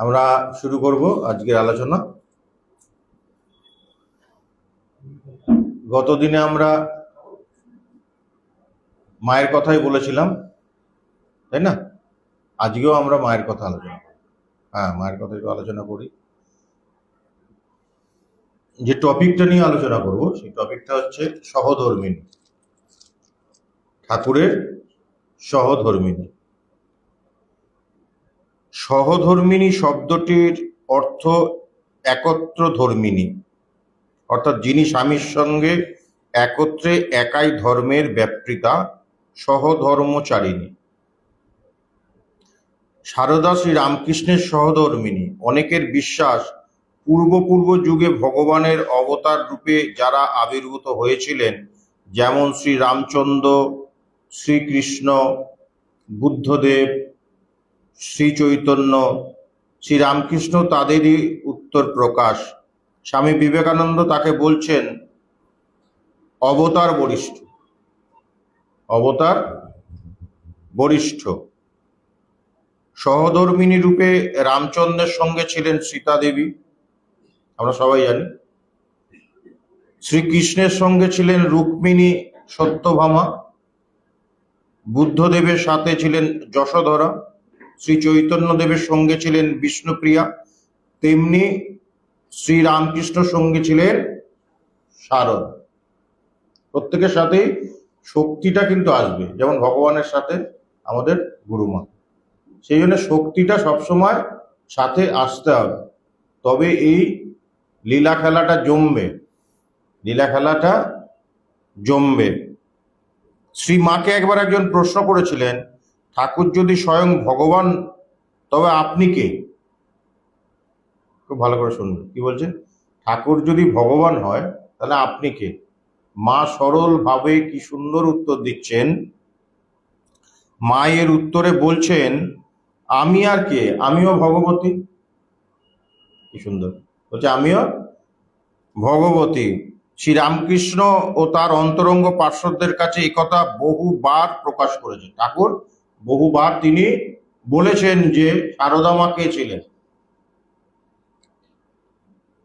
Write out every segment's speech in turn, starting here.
আমরা শুরু করব আজকের আলোচনা। গতদিনে আমরা মায়ের কথাই বলেছিলাম, তাই না? আজকেও আমরা মায়ের কথা আলোচনা করি। মায়ের কথা একটু আলোচনা করি। যে টপিকটা নিয়ে আলোচনা করব সেই টপিকটা হচ্ছে সহধর্মিণী, ঠাকুরের সহধর্মিণী। সহধর্মিণী শব্দটির অর্থ একত্র ধর্মিণী, অর্থাৎ যিনি স্বামীর সঙ্গে একত্রে একাই ধর্মের ব্যাপৃতা, সহধর্মচারিণী। সারদা শ্রী রামকৃষ্ণের সহধর্মিণী। অনেকের বিশ্বাস পূর্ব যুগে ভগবানের অবতার রূপে যারা আবির্ভূত হয়েছিলেন, যেমন শ্রী রামচন্দ্র, শ্রীকৃষ্ণ, বুদ্ধদেব, শ্রী চৈতন্য, শ্রী রামকৃষ্ণ তাদেরই উত্তর প্রকাশ। স্বামী বিবেকানন্দ তাকে বলছেন অবতার বরিষ্ঠ, অবতার বরিষ্ঠ। সহধর্মিণী রূপে রামচন্দ্রের সঙ্গে ছিলেন সীতা দেবী, আমরা সবাই জানি। শ্রীকৃষ্ণের সঙ্গে ছিলেন রুক্মিণী সত্যভামা, বুদ্ধদেবের সাথে ছিলেন যশোধরা, শ্রী চৈতন্য দেবের সঙ্গে ছিলেন বিষ্ণুপ্রিয়া, তেমনি শ্রী রামকৃষ্ণর সঙ্গে ছিলেন শারদ। প্রত্যেকের সাথেই শক্তিটা কিন্তু আসবে, যেমন ভগবানের সাথে আমাদের গুরুমা। সেই জন্য শক্তিটা সবসময় সাথে আসতে হবে, তবে এই লীলা খেলাটা জমবে, লীলা খেলাটা জমবে। শ্রী মাকে একবার একজন প্রশ্ন করেছিলেন, ঠাকুর যদি স্বয়ং ভগবান তবে আপনি কে? খুব ভালো করে শুনবেন কি বলছেন। ঠাকুর যদি ভগবান হয় তাহলে আপনি কে? মা সরল ভাবে কি সুন্দর উত্তর দিচ্ছেন। মায়ের উত্তরে বলছেন, আমি আর কে? আমিও ভগবতী। কি সুন্দর বলছে, আমিও ভগবতী। শ্রী রামকৃষ্ণ ও তার অন্তরঙ্গ পার্শ্বদের কাছে একথা বহুবার প্রকাশ করেছে। ঠাকুর বহুবার তিনি বলেছেন যে সারদা মা কে ছিলেন।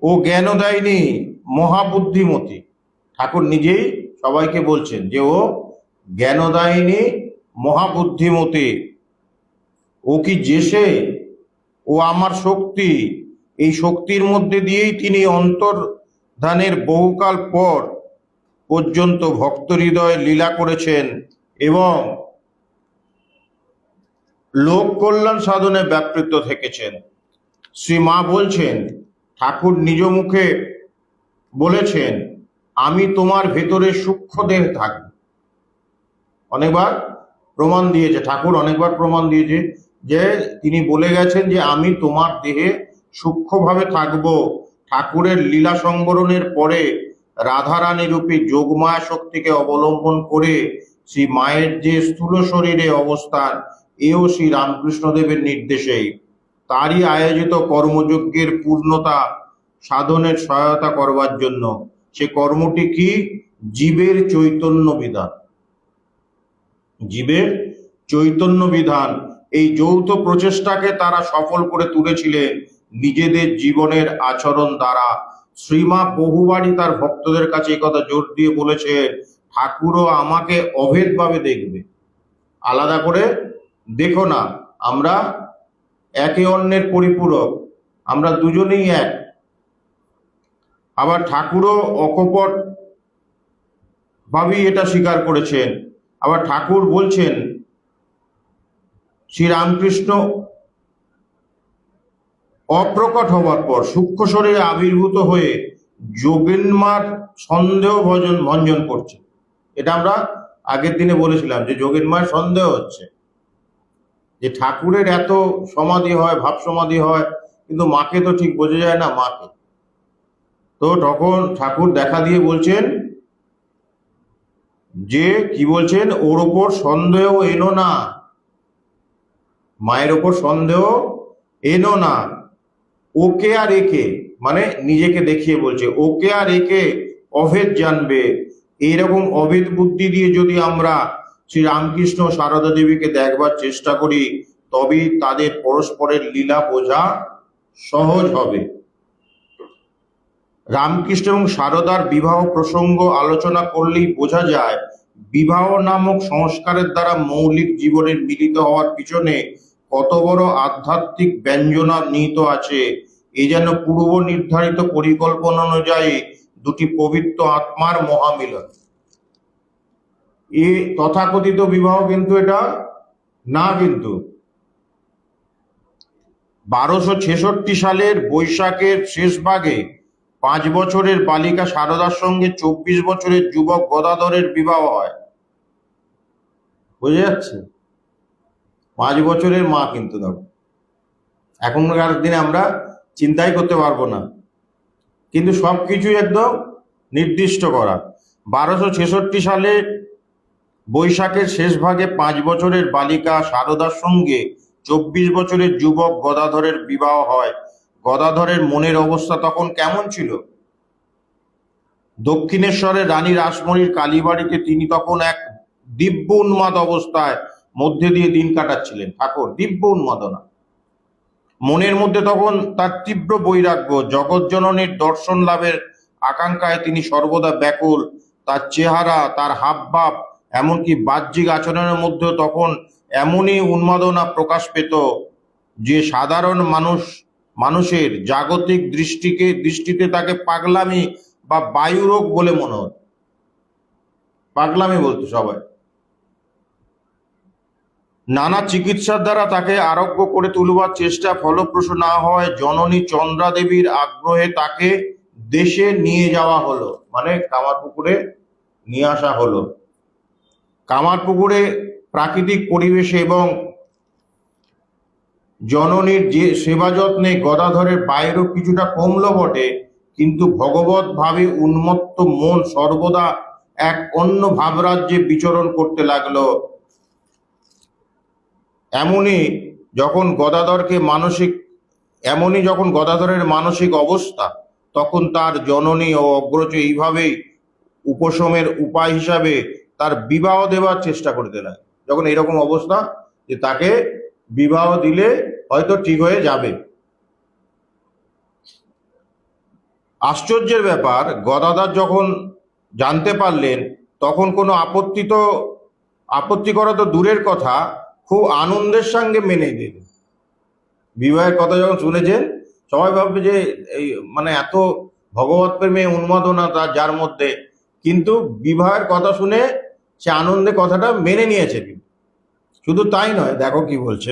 ও জ্ঞানদায়িনী মহাবুদ্ধিমতী। ঠাকুর নিজেই সবাইকে বলছেন যে ও জ্ঞানদায়িনী মহাবুদ্ধিমতী। ও কি যেসে, ও আমার শক্তি। এই শক্তির মধ্যে দিয়েই তিনি অন্তর্ধানের বহুকাল পর পর্যন্ত ভক্ত হৃদয়ে লীলা করেছেন এবং লোক কল্যাণ সাধনে ব্যাপৃত থেকেছেন। শ্রী মা বলছেন, ঠাকুর নিজ মুখে বলেছেন, আমি তোমার ভেতরে সূক্ষ্ম দেহে থাকব। অনেকবার প্রমাণ দিয়েছে ঠাকুর, অনেকবার প্রমাণ দিয়েছে যে তিনি বলে গেছেন যে আমি তোমার দেহে সূক্ষ্মভাবে থাকব। ঠাকুরের লীলা সংবরণের পরে রাধারানী রূপী যোগমায়া শক্তিকে অবলম্বন করে শ্রী মায়ের যে স্থূল শরীরে অবস্থান, এও শ্রী রামকৃষ্ণদেবের নির্দেশেই। তারই আয়োজিত কর্মযজ্ঞের পূর্ণতা সাধনের সহায়তা করবার জন্য। সে কর্মটি কি? জীবের চৈতন্য বিধান। জীবের চৈতন্য বিধান। এই যৌথ প্রচেষ্টাকে তারা সফল করে তুলেছিলেন নিজেদের জীবনের আচরণ দ্বারা। শ্রীমা বহুবারই তার ভক্তদের কাছে এই কথা জোর দিয়ে বলেছে, ঠাকুরও আমাকে অভেদভাবে দেখবে, আলাদা করে দেখো না, আমরা একে অন্যের পরিপূরক, আমরা দুজনেই এক। আবার ঠাকুরও অকপট ভাবেই এটা স্বীকার করেছেন। আবার ঠাকুর বলছেন, শ্রী রামকৃষ্ণ অপ্রকট হবার পর সূক্ষ্ম শরীরে আবির্ভূত হয়ে যোগেন্মার সন্দেহ ভঞ্জন করছে। এটা আমরা আগের দিনে বলেছিলাম যে যোগেন্মার সন্দেহ হচ্ছে যে ঠাকুরের এত সমাধি হয়, ভাব সমাধি হয়, কিন্তু মাকে তো ঠিক বোঝা যায় না মাকে। তো তখন ঠাকুর দেখা দিয়ে বলছেন যে কি বলছেন, ওর ওপর সন্দেহ এনো না, মায়ের ওপর সন্দেহ এনো না। ওকে আর একে, মানে নিজেকে দেখিয়ে বলছে, ওকে আর একে অভেদ জানবে। এইরকম অভেদ বুদ্ধি দিয়ে যদি আমরা শ্রী রামকৃষ্ণ সারদা দেবীকে দেখবার চেষ্টা করি, তবেই তাদের পরস্পরের লীলা বোঝা সহজ হবে। রামকৃষ্ণ এবং সারদার বিবাহ প্রসঙ্গ আলোচনা করলেই বোঝা যায় বিবাহ নামক সংস্কারের দ্বারা মৌলিক জীবনের মিলিত হওয়ার পিছনে কত বড় আধ্যাত্মিক ব্যঞ্জনা নিহিত আছে। এ যেন পূর্ব নির্ধারিত পরিকল্পনা অনুযায়ী দুটি পবিত্র আত্মার মহামিলন। এ তথাকথিত বিবাহ কিন্তু এটা না। কিন্তু 1266 সালের বৈশাখের শেষ ভাগে 5 বছরের বালিকা সারদার সঙ্গে 24 বছরের যুবক গদাধরের বিবাহ হয়। বোঝা যাচ্ছে? 5 বছরের মা কিন্তু দেখো, এখনকার দিনে আমরা চিন্তাই করতে পারবো না, কিন্তু সবকিছু একদম নির্দিষ্ট করা। 1266 সালে বৈশাখের শেষ ভাগে 5 বছরের বালিকা সারদার সঙ্গে 24 বছরের যুবক গদাধরের বিবাহ হয়। গদাধরের মনের অবস্থা তখন কেমন ছিল? দক্ষিণেশ্বরের রানী রাসমণির কালীবাড়িতে তিনি তখন এক দিব্য উন্মাদ অবস্থায় মধ্যে দিয়ে দিন কাটাচ্ছিলেন। ঠাকুর দিব্য উন্মাদনা, মনের মধ্যে তখন তার তীব্র বৈরাগ্য, জগৎজননীর দর্শন লাভের আকাঙ্ক্ষায় তিনি সর্বদা ব্যাকুল। তার চেহারা, তার হাবভাব, এমনকি বাহ্যিক আচরণের মধ্যেও তখন এমনই উন্মাদনা প্রকাশ পেত যে সাধারণ মানুষের জাগতিক দৃষ্টিতে তাকে পাগলামি বা বায়ুরোগ বলে মনে হতো। পাগলামি বলতো সবাই। নানা চিকিৎসার দ্বারা তাকে আরোগ্য করে তুলবার চেষ্টা ফলপ্রসূ না হওয়ায় জননী চন্দ্রা দেবীর আগ্রহে তাকে দেশে নিয়ে যাওয়া হলো, মানে কামারপুকুরে নিয়ে আসা হলো। কামারপুকুরে প্রাকৃতিক পরিবেশে এবং জননীর যে সেবা যত্নে গদাধরের বায়ুরোগ কিছুটা কমলো বটে, কিন্তু ভগবত ভাবে উন্মত্ত মন সর্বদা এক অন্য ভাবরাজ্যে বিচরণ করতে লাগলো। এমনই যখন গদাধরের মানসিক অবস্থা, তখন তার জননী ও অগ্রজ এইভাবেই উপশমের উপায় হিসাবে তার বিবাহ দেওয়ার চেষ্টা করতে লাগে। যখন এরকম অবস্থা যে তাকে বিবাহ দিলে হয়তো ঠিক হয়ে যাবে। আশ্চর্যের ব্যাপার, গদাধর যখন জানতে পারলেন তখন কোনো আপত্তি করা তো দূরের কথা, খুব আনন্দের সঙ্গে মেনে নিলেন। বিবাহের কথা যখন শুনেছেন সবাই ভাববে যে এই মানে এত ভগবত প্রেমে উন্মাদনা তার যার মধ্যে, কিন্তু বিবাহের কথা শুনে সে আনন্দে কথাটা মেনে নিয়েছে। শুধু তাই নয়, দেখো কি বলছে,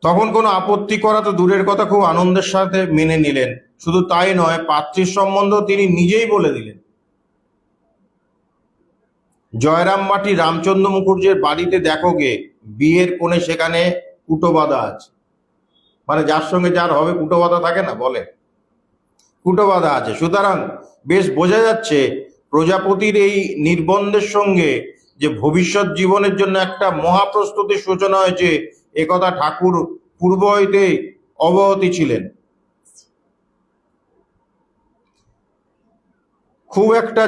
তখন কোনো আপত্তি করা তো দূরের কথা, খুব আনন্দের সাথে মেনে নিলেন। শুধু তাই নয়, পাত্রীর সম্বন্ধেও তিনি নিজেই বলে দিলেন। জয়রাম মাটি রামচন্দ্র মুখুর্জের বাড়িতে দেখো গে, বিয়ের কোণে সেখানে কুটো বাঁধা আছে। মানে যার সঙ্গে যার হবে কুটো বাঁধা থাকে না, বলে কুটো বাঁধা আছে। সুতরাং বেশ বোঝা যাচ্ছে প্রজাপতির এই নির্বন্ধের সঙ্গে যে ভবিষ্যৎ জীবনের জন্য একটা মহাপ্রস্তুতির সূচনা হয়েছে, একথা ঠাকুর পূর্ব হইতেই অবগত ছিলেন। খুব একটা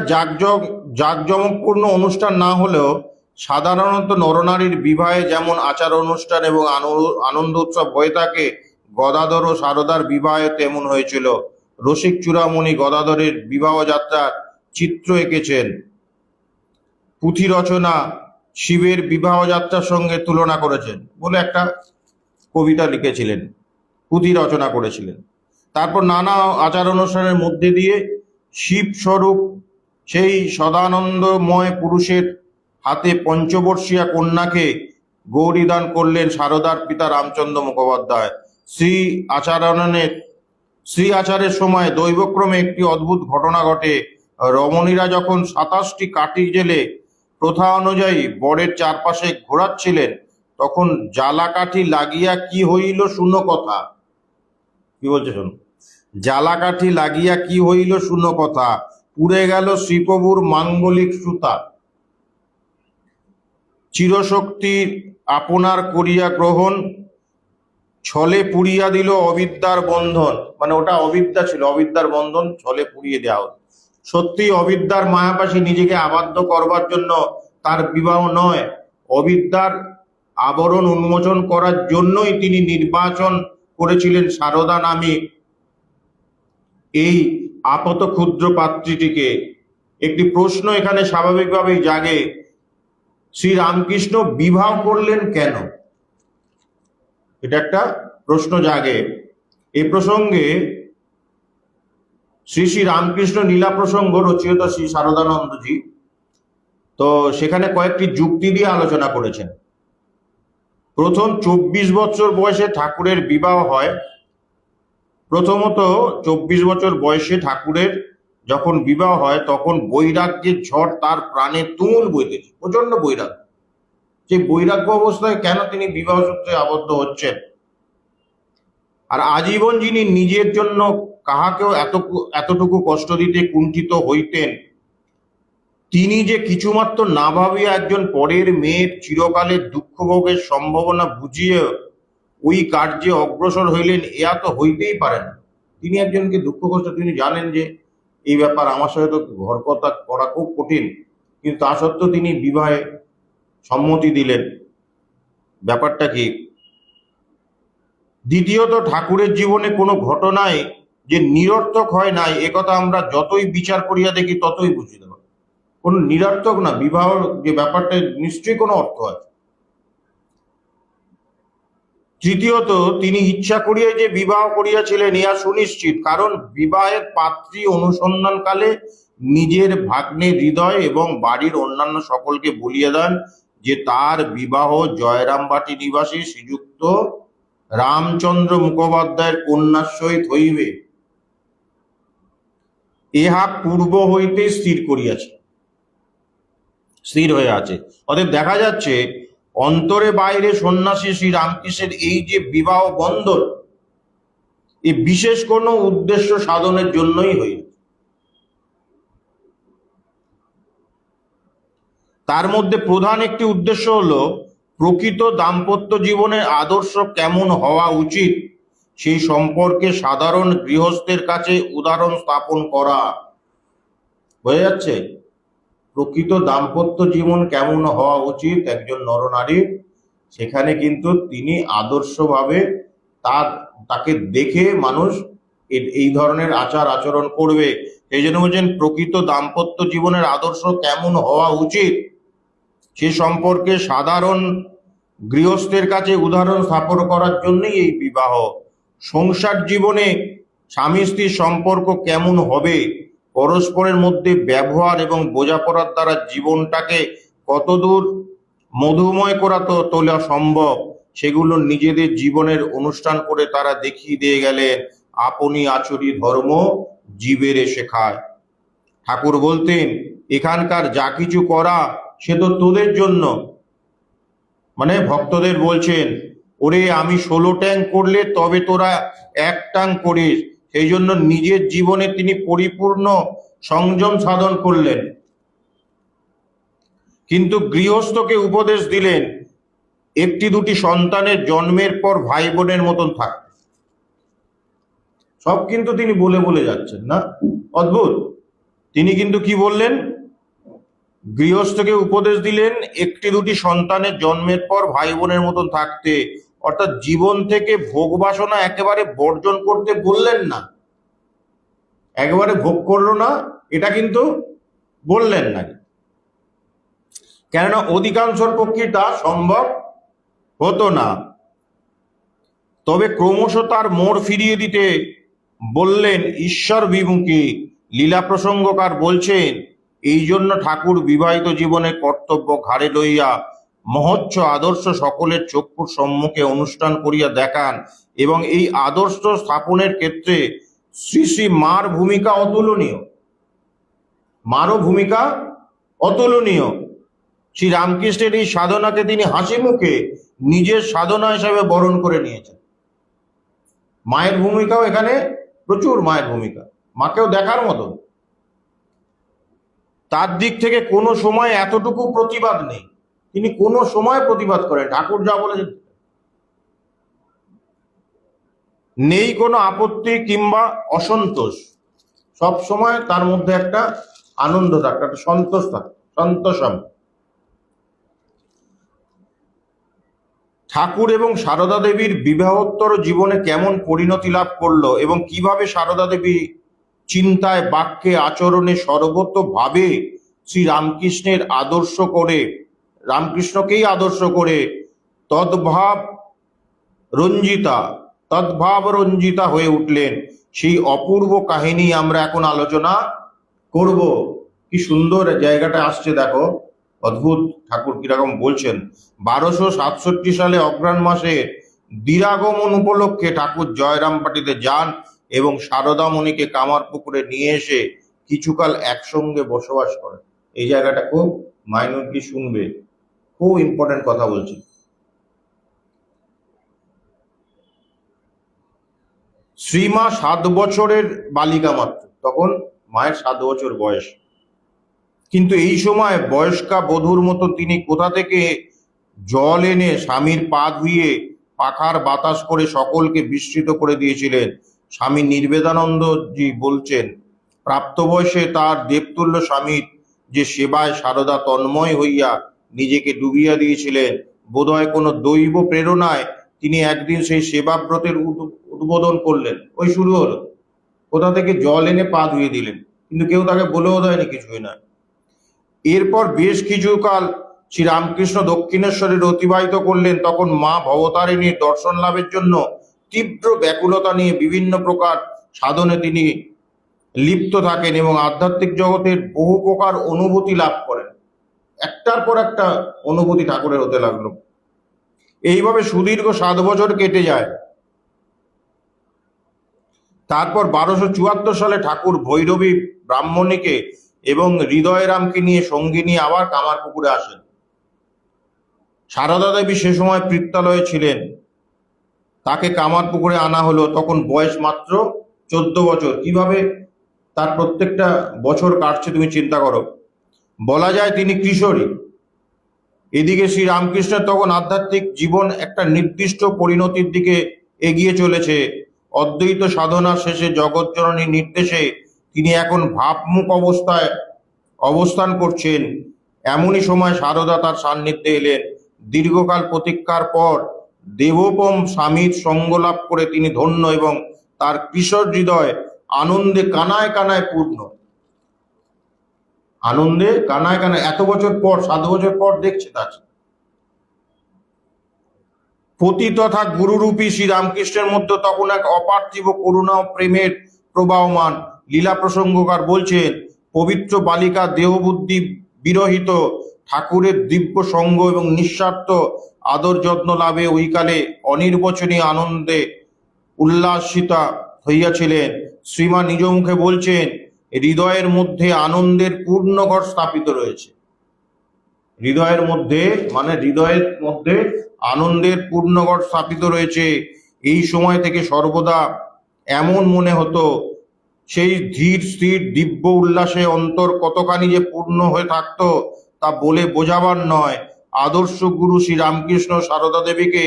জাঁকজমকপূর্ণ অনুষ্ঠান না হলেও সাধারণত নরনারীর বিবাহে যেমন আচার অনুষ্ঠান এবং আনন্দ উৎসব হয়ে থাকে, গদাধর ও সারদার বিবাহে তেমন হয়েছিল। রসিক চূড়ামণি গদাধরের বিবাহ যাত্রার চিত্র এঁকেছেন। পুঁথি রচনা শিবের বিবাহ যাত্রার সঙ্গে তুলনা করেছেন বলে একটা কবিতা লিখেছিলেন, পুঁথি রচনা করেছিলেন। তারপর নানা আচার অনুষ্ঠানের মধ্যে দিয়ে শিব স্বরূপ সেই সদানন্দময় পুরুষের হাতে পঞ্চবর্ষীয়া কন্যাকে গৌরীদান করলেন সারদার পিতা রামচন্দ্র মুখোপাধ্যায়। শ্রী আচারের সময় দৈবক্রমে একটি অদ্ভুত ঘটনা ঘটে। রমণীরা যখন 27টি কাঠি জেলে প্রথা অনুযায়ী বরের চারপাশে ঘোরাচ্ছিলেন, তখন জ্বালা কাঠি লাগিয়া কি হইল শুনো কথা। কি বলছে শুনো, জ্বালা কাঠি লাগিয়া কি হইল শুনো কথা, পুড়ে গেল শ্রীপ্রভুর মাঙ্গলিক সুতা, চিরশক্তির আপনার করিয়া গ্রহণ, ছলে পুড়িয়া দিল অবিদ্যার বন্ধন। মানে ওটা অবিদ্যা ছিল, অবিদ্যার বন্ধন ছলে পুড়িয়ে দেওয়া হতো। সত্যি অবিদ্যার মায়াপাশে নিজেকে আবদ্ধ করবার জন্য তার বিবাহ নয়, অবিদ্যার আবরণ উন্মোচন করার জন্যই তিনি নির্বাচন করেছিলেন সারদা নামে এই আপাত ক্ষুদ্র পাত্রীটিকে। একটি প্রশ্ন এখানে স্বাভাবিকভাবেই জাগে, শ্রী রামকৃষ্ণ বিবাহ করলেন কেন? এটা একটা প্রশ্ন জাগে। এই প্রসঙ্গে শ্রী শ্রী রামকৃষ্ণ লীলা প্রসঙ্গ রচয়িতা শ্রী শারদানন্দজি তো সেখানে কয়েকটি যুক্তি দিয়ে আলোচনা করেছেন। প্রথম, 24 বছর বয়সে ঠাকুরের বিবাহ হয়। প্রথমত 24 বছর বয়সে ঠাকুরের যখন বিবাহ হয় তখন বৈরাগ্যের ঝড় তার প্রাণে তুমুল বইতেছে, প্রচন্ড বৈরাগ্য। যে বৈরাগ্য অবস্থায় কেন তিনি বিবাহ সূত্রে আবদ্ধ হচ্ছেন? আর আজীবন যিনি নিজের জন্য কাহাকেও এতটুকু কষ্ট দিতে কুণ্ঠিত হইতেন, তিনি যে কিছুমাত্র না ভাবিয়া একজন পরের মেয়ের চিরকালের দুঃখ ভোগের সম্ভাবনা বুঝিয়ে ওই কার্যে অগ্রসর হইলেন, এয়া তো হইতেই পারে না। তিনি একজনকে দুঃখ কষ্ট, তিনি জানেন যে এই ব্যাপার আমার সাথে তো ঘর কথা করা খুব কঠিন, কিন্তু তা সত্ত্বেও তিনি বিবাহে সম্মতি দিলেন। ব্যাপারটা কি? দ্বিতীয়ত, ঠাকুরের জীবনে কোনো ঘটনায় যে নিরর্থক হয় নাই, একথা আমরা যতই বিচার করিয়া দেখি ততই বুঝিতে পারি। কোনো নিরর্থক না, বিবাহ যে ব্যাপারটা নিশ্চয়ই কোনো অর্থ আছে। তৃতীয়ত, তিনি ইচ্ছা করিয়া যে বিবাহ করিয়াছিলেন ইহা সুনিশ্চিত, কারণ বিবাহের পাত্রী অনুসন্ধানকালে নিজের ভাগ্নে হৃদয় এবং বাড়ির অন্যান্য সকলকে বলিয়া দেন যে তার বিবাহ জয়রামবাটি নিবাসী শ্রীযুক্ত রামচন্দ্র মুখোপাধ্যায়ের কন্যার সহিত হইবে, ইহা পূর্ব হইতে স্থির হয়ে আছে। অতএব দেখা যাচ্ছে অন্তরে বাইরে সন্ন্যাসী শ্রী রামকৃষ্ণের এই যে বিবাহ বন্ধন, এই বিশেষ কোনো উদ্দেশ্য সাধনের জন্যই হইল। তার মধ্যে প্রধান একটি উদ্দেশ্য হলো প্রকৃত দাম্পত্য জীবনের আদর্শ কেমন হওয়া উচিত সেই সম্পর্কে সাধারণ গৃহস্থের কাছে উদাহরণ স্থাপন করা। বোঝা যাচ্ছে? প্রকৃত দাম্পত্য জীবন কেমন হওয়া উচিত একজন নরনারীর, সেখানে কিন্তু তিনি আদর্শভাবে তাকে দেখে মানুষ এই ধরনের আচার আচরণ করবে। সেই জন্য বলছেন প্রকৃত দাম্পত্য জীবনের আদর্শ কেমন হওয়া উচিত সে সম্পর্কে সাধারণ গৃহস্থের কাছে উদাহরণ স্থাপন করার জন্যই এই বিবাহ। সংসার জীবনে স্বামী স্ত্রীর সম্পর্ক কেমন হবে, পরস্পরের মধ্যে ব্যবহার এবং বোঝাপড়ার দ্বারা জীবনটাকে কতদূর মধুময় করা তোলা সম্ভব, সেগুলো নিজেদের জীবনের অনুষ্ঠান করে তারা দেখিয়ে দিয়ে গেলেন। আপনি আচরি ধর্ম জীবেরে শেখায়। ঠাকুর বলতেন এখানকার যা কিছু করা সে তো তোদের জন্য, মানে ভক্তদের বলছেন, ওরে আমি 16 ট্যাঙ্ক করলে তবে তোরা 1 ট্যাঙ্ক করিস। সেই জন্য নিজের জীবনে তিনি পরিপূর্ণ সংযম সাধন করলেন, কিন্তু গৃহস্থকে উপদেশ দিলেন একটি দুটি সন্তানের জন্মের পর ভাই বোনের মতন থাকতে। সব কিন্তু তিনি বলে বলে যাচ্ছেন না, অদ্ভুত। তিনি কিন্তু কি বললেন? গৃহস্থকে উপদেশ দিলেন একটি দুটি সন্তানের জন্মের পর ভাই বোনের মতন থাকতে, অর্থাৎ জীবন থেকে ভোগ বাসনা একেবারে বর্জন করতে বললেন না, একেবারে ভোগ করলো না এটা কিন্তু বললেন না, কেননা অধিকাংশের পক্ষে তা সম্ভব হতো না। তবে ক্রমশ তার মোড় ফিরিয়ে দিতে বললেন ঈশ্বর বিমুখী। লীলা প্রসঙ্গকার বলছেন এই জন্য ঠাকুর বিবাহিত জীবনের কর্তব্য ঘাড়ে লইয়া মহচ্ছ আদর্শ সকলের চক্ষুর সম্মুখে অনুষ্ঠান করিয়া দেখান, এবং এই আদর্শ স্থাপনের ক্ষেত্রে শ্রী শ্রী মার ভূমিকা অতুলনীয়। মারও ভূমিকা অতুলনীয়। শ্রী রামকৃষ্ণের এই সাধনাকে তিনি হাসি মুখে নিজের সাধনা হিসাবে বরণ করে নিয়েছেন। মায়ের ভূমিকাও এখানে প্রচুর, মায়ের ভূমিকা, মাকেও দেখার মতো। তার দিক থেকে কোনো সময় এতটুকু প্রতিবাদ নেই, তিনি কোনো সময় প্রতিবাদ করেন, ঠাকুর যা বলেছেন নেই কোনো আপত্তি কিংবা অসন্তোষ, সব সময় তার মধ্যে একটা আনন্দ থাকে, একটা সন্তোষ থাকে, সন্তোষম। ঠাকুর এবং সারদা দেবীর বিবাহোত্তর জীবনে কেমন পরিণতি লাভ করলো এবং কিভাবে সারদা দেবী চিন্তায়, বাক্যে, আচরণে সর্বতোভাবে শ্রী রামকৃষ্ণের আদর্শ করে, রামকৃষ্ণকেই আদর্শ করে তদ্ভাব রঞ্জিতা হয়ে উঠলেন, সেই অপূর্ব কাহিনী আমরা এখন আলোচনা করব। কি সুন্দর জায়গাটা আসছে দেখো, অদ্ভুত ঠাকুর কিরকম বলছেন। 1267 সালে অগ্রহায়ণ মাসে দ্বিরাগমন উপলক্ষে ঠাকুর জয়রামবাটিতে যান এবং সারদামণিকে কামারপুকুরে নিয়ে এসে কিছুকাল একসঙ্গে বসবাস করেন। এই জায়গাটা খুব মাইনরলি শুনবে, খুব ইম্পর্টেন্ট কথা বলছি। শ্রীমা 7 বছরের বালিকা মাত্র, তখন মায়ের 7 বছর বয়স। কিন্তু এই সময় বয়স্কা বধূর মতো তিনি কোথা থেকে জল এনে স্বামীর পা ধুইয়ে পাখার বাতাস করে সকলকে বিস্মৃত করে দিয়েছিলেন। স্বামী নির্বেদানন্দজি বলছেন, প্রাপ্তবয়সে তার দেবতুল্য স্বামীর যে সেবায় সারদা তন্ময় হইয়া নিজেকে ডুবিয়া দিয়েছিলেন, বোধহয় কোনো দৈব প্রেরণায় তিনি একদিন সেই সেবাব্রতের উদ্বোধন করলেন। ওই শুরু হলো, কোথা থেকে জল এনে পা ধুয়ে দিলেন, কিন্তু কেউ তাকে বলেও দেয়নি, কিছুই না। এরপর বেশ কিছুকাল শ্রী রামকৃষ্ণ দক্ষিণেশ্বরের অতিবাহিত করলেন। তখন মা ভবতারিণীর দর্শন লাভের জন্য তীব্র ব্যাকুলতা নিয়ে বিভিন্ন প্রকার সাধনে তিনি লিপ্ত থাকেন এবং আধ্যাত্মিক জগতের বহু প্রকার অনুভূতি লাভ করেন। একটার পর একটা অনুভূতি ঠাকুরের হতে লাগলো। এইভাবে সুদীর্ঘ 7 বছর কেটে যায়। তারপর 1274 সালে ঠাকুর ভৈরবী ব্রাহ্মণীকে এবং হৃদয়রামকে নিয়ে সঙ্গী নিয়ে আবার কামারপুকুরে আসেন। সারদা দেবী সে সময় পিত্তালয়ে ছিলেন, তাকে কামারপুকুরে আনা হলো। তখন বয়স মাত্র 14 বছর। কিভাবে তার প্রত্যেকটা বছর কাটছে তুমি চিন্তা করো। বলা যায় তিনি কিশোরী। এদিকে শ্রী রামকৃষ্ণের তখন আধ্যাত্মিক জীবন একটা নির্দিষ্ট পরিণতির দিকে এগিয়ে চলেছে। অদ্বৈত সাধনার শেষে জগৎজননীর নির্দেশে তিনি এখন ভাবমুখ অবস্থায় অবস্থান করছেন। এমনই সময় সারদা তার সান্নিধ্যে এলেন। দীর্ঘকাল প্রতীক্ষার পর দেবোপম স্বামীর সঙ্গ লাভ করে তিনি ধন্য এবং তার কিশোর হৃদয় আনন্দে কানায় কানায় পূর্ণ। আনন্দে কানায় কানায়, এত বছর পর, 7 বছর পর দেখছে তাকে। পতি তথা গুরুরূপী শ্রী রামকৃষ্ণের মধ্যে তখন এক অপার্থিব করুণা ও প্রেমের প্রবাহমান। লীলা প্রসঙ্গকার বলছেন, পবিত্র বালিকা দেহবুদ্ধি বিরহিত ঠাকুরের দিব্য সঙ্গ এবং নিঃস্বার্থ আদর যত্ন লাভে ওইকালে অনির্বচনীয় আনন্দে উল্লাসিতা হইয়াছিলেন। শ্রীমা নিজ মুখে বলছেন, হৃদয়ের মধ্যে আনন্দের পূর্ণ ঘর স্থাপিত রয়েছে। হৃদয়ের মধ্যে মানে হৃদয়ের মধ্যে আনন্দের পূর্ণগড় স্থাপিত রয়েছে। এই সময় থেকে সর্বদা এমন মনে হতো সেই ধীর স্থির দিব্য উল্লাসে অন্তর কতখানি যে পূর্ণ হয়ে থাকতো তা বলে বোঝাবার নয়। আদর্শ গুরু শ্রী রামকৃষ্ণ সারদা দেবীকে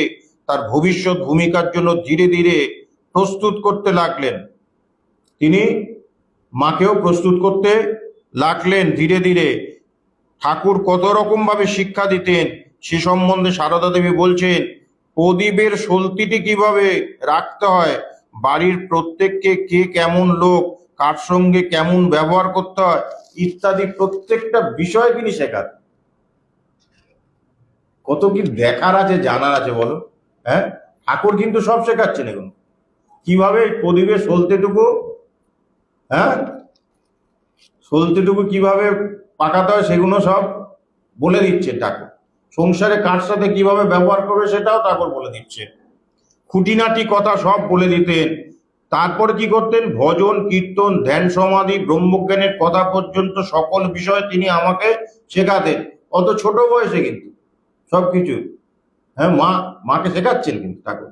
তার ভবিষ্যৎ ভূমিকার জন্য ধীরে ধীরে প্রস্তুত করতে লাগলেন। তিনি মাকেও প্রস্তুত করতে লাগলেন ধীরে ধীরে। ঠাকুর কত রকম ভাবে শিক্ষা দিতেন সে সম্বন্ধে সারদা দেবী বলছেন, প্রদীপের সলতিটি কিভাবে রাখতে হয়, বাড়ির প্রত্যেককে কে কেমন লোক, কার সঙ্গে কেমন ব্যবহার করতে হয় ইত্যাদি প্রত্যেকটা বিষয় তিনি শেখাতেন। কত কি দেখার আছে, জানার আছে বলো। হ্যাঁ, ঠাকুর কিন্তু সব শেখাচ্ছেন এখন। কিভাবে প্রদীপের সলতেটুকু, হ্যাঁ সলতেটুকু কিভাবে পাকাতে হয় সেগুলো সব বলে দিচ্ছে ঠাকুর। সংসারে কার সাথে কিভাবে ব্যবহার করবে সেটাও ঠাকুর বলে দিচ্ছে। খুঁটিনাটি কথা সব বলে দিতেন। তারপরে কি করতেন, ভজন কীর্তন ধ্যান সমাধি ব্রহ্মজ্ঞানের কথা পর্যন্ত সকল বিষয় তিনি আমাকে শেখাতেন। অত ছোট বয়সে কিন্তু সবকিছু, হ্যাঁ মাকে শেখাচ্ছেন কিন্তু ঠাকুর।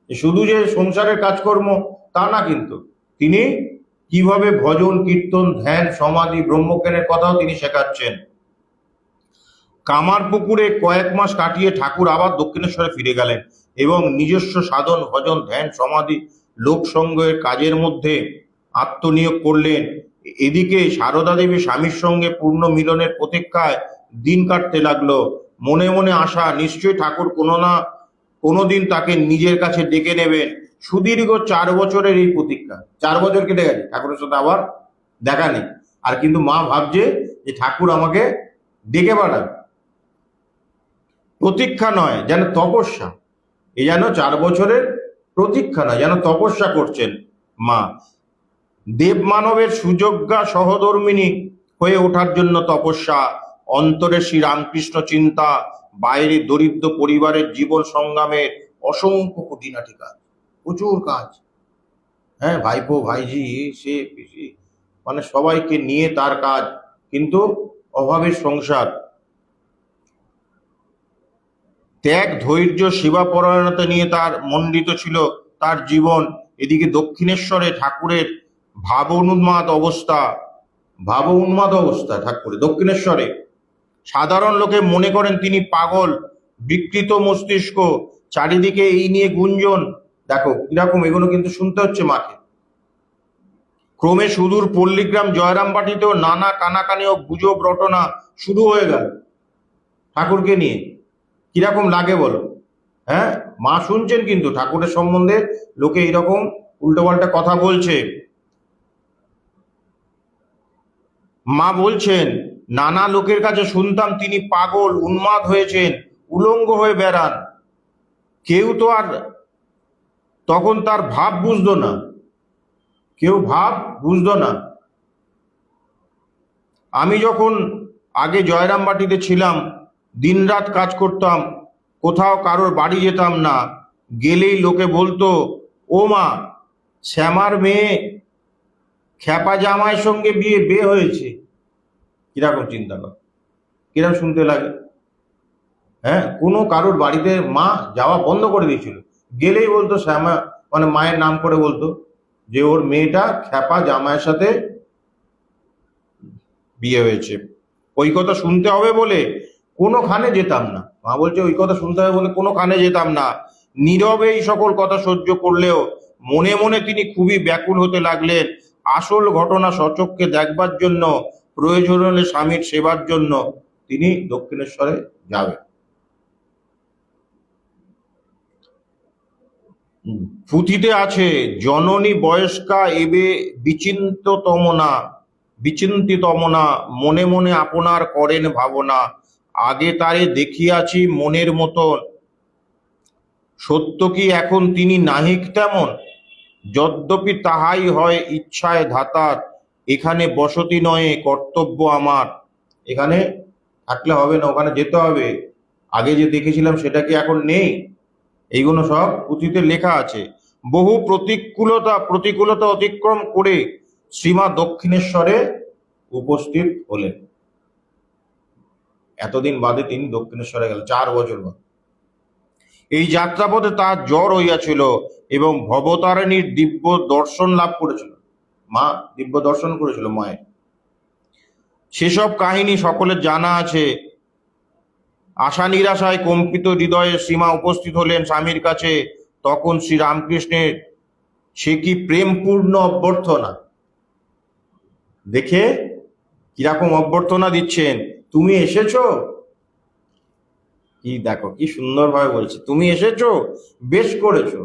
শুধু যে সংসারের কাজকর্ম তা না, কিন্তু তিনি কিভাবে ভজন কীর্তন ধ্যান সমাধি ব্রহ্মজ্ঞানের কথাও তিনি শেখাচ্ছেন। কামারপুকুরে কয়েক মাস কাটিয়ে ঠাকুর আবার দক্ষিণেশ্বরে ফিরে গেলেন এবং নিজস্ব সাধন ভজন ধ্যান সমাধি লোকসঙ্গের কাজের মধ্যে আত্মনিয়োগ করলেন। এদিকে সারদা দেবী স্বামীর সঙ্গে পূর্ণ মিলনের প্রতীক্ষায় দিন কাটতে লাগলো। মনে মনে আশা, নিশ্চয়ই ঠাকুর কোনো না কোনোদিন তাকে নিজের কাছে ডেকে নেবেন। সুদীর্ঘ 4 বছরের এই প্রতীক্ষা, 4 বছর কেটে গেছে, ঠাকুরের সাথে আবার দেখা নেই। আর কিন্তু মা ভাবছে যে ঠাকুর আমাকে ডেকে পাঠাবে। প্রতীক্ষা নয়, যেন তপস্যা। এ যেন 4 বছরের প্রতীক্ষা নয়, যেন তপস্যা করছেন মা। দেব মানবের সুযোগ্যা সহধর্মিণী হয়ে ওঠার জন্য তপস্যা, অন্তরে শ্রীরামকৃষ্ণ চিন্তা, বাইরে দরিদ্র পরিবারের জীবন সংগ্রামের অসংখ্য খুঁটিনাটি কাজ, প্রচুর কাজ। হ্যাঁ, ভাইপো ভাইজি সে পিসি, মানে সবাইকে নিয়ে তার কাজ, কিন্তু অভাবের সংসার। ত্যাগ, ধৈর্য, সেবাপরায়ণতা নিয়ে তার মণ্ডিত ছিল তার জীবন। এদিকে দক্ষিণেশ্বরে ঠাকুরের ভাব উন্মাদ অবস্থা ঠাকুরের দক্ষিণেশ্বরে। সাধারণ লোকে মনে করেন তিনি পাগল, বিকৃত মস্তিষ্ক। চারিদিকে এই নিয়ে গুঞ্জন, দেখো কিরকম, এগুলো কিন্তু শুনতে হচ্ছে মাকে। ক্রমে সুদূর পল্লীগ্রাম জয়রামবাটিতেও নানা কানাকানি ও গুজব রটনা শুরু হয়ে গেল ঠাকুরকে নিয়ে। কিরকম লাগে বলো? হ্যাঁ, মা শুনছেন কিন্তু ঠাকুরের সম্বন্ধে লোকে এরকম উল্টোপাল্টা কথা বলছে। মা বলছেন, নানা লোকের কাছে শুনতাম তিনি পাগল, উন্মাদ হয়েছেন, উলঙ্গ হয়ে বেড়ান। কেউ তো আর তখন তার ভাব বুঝতো না, কেউ ভাব বুঝতো না। আমি যখন আগে জয়রামবাটিতে ছিলাম, দিনরাত কাজ করতাম, কোথাও কারোর বাড়ি যেতাম না। গেলেই লোকে বলতো, ও মা, শ্যামার মেয়ে খ্যাপা জামাইয়ের সঙ্গে বিয়ে হয়েছে। কিরকম চিন্তা কর, কিরকম শুনতে লাগে। হ্যাঁ, কোনো কারোর বাড়িতে মা যাওয়া বন্ধ করে দিয়েছিল। গেলেই বলতো শ্যামা, মানে মায়ের নাম করে বলতো যে ওর মেয়েটা খ্যাপা জামাইয়ের সাথে বিয়ে হয়েছে। ওই কথা শুনতে হবে বলে কোনোখানে যেতাম না। মা বলছে ওই কথা শুনতে হবে বলে কোনোখানে যেতাম না। নীরবে এই সকল কথা সহ্য করলেও মনে মনে তিনি খুবই ব্যাকুল হতে লাগলেন। আসল ঘটনা সচক্ষে দেখবার জন্য, প্রয়োজন হলে স্বামীর সেবার জন্য তিনি দক্ষিণেশ্বরে যাবেন। পুঁথিতে আছে, জননী বয়স্কা এবে বিচিন্তিতমনা, মনে মনে আপনার করেন ভাবনা। আগে তারে দেখিয়াছি মনের মতন, সত্য কি এখন তিনি নাহিক তেমন? যদ্যপি তাহাই হয় ইচ্ছায় ধাতার, এখানে বসতি নয় কর্তব্য আমার। এখানে থাকলে হবে না, ওখানে যেতে হবে। আগে যে দেখেছিলাম সেটা কি এখন নেই? এইগুলো সব পুঁথিতে লেখা আছে। বহু প্রতিকূলতা অতিক্রম করে শ্রীমা দক্ষিণেশ্বরে উপস্থিত হলেন। এতদিন বাদে তিনি দক্ষিণেশ্বরে গেলেন, 4 বছর বাদে। এই যাত্রাপথে তার জ্বর হইয়াছিল এবং ভবতারিণীর দিব্য দর্শন লাভ করেছিল। মা দিব্য দর্শন করেছিল মায়ের। সেসব কাহিনী সকলের জানা আছে। আশা নিরাশায় কম্পিত হৃদয়ে শ্রীমা উপস্থিত হলেন স্বামীর কাছে। তখন শ্রী রামকৃষ্ণের সে কি প্রেমপূর্ণ অভ্যর্থনা! দেখে কিরকম অভ্যর্থনা দিচ্ছেন, তুমি এসেছো। কি দেখো কি সুন্দর ভাবে বলছে, তুমি এসেছো, বেশ করেছো।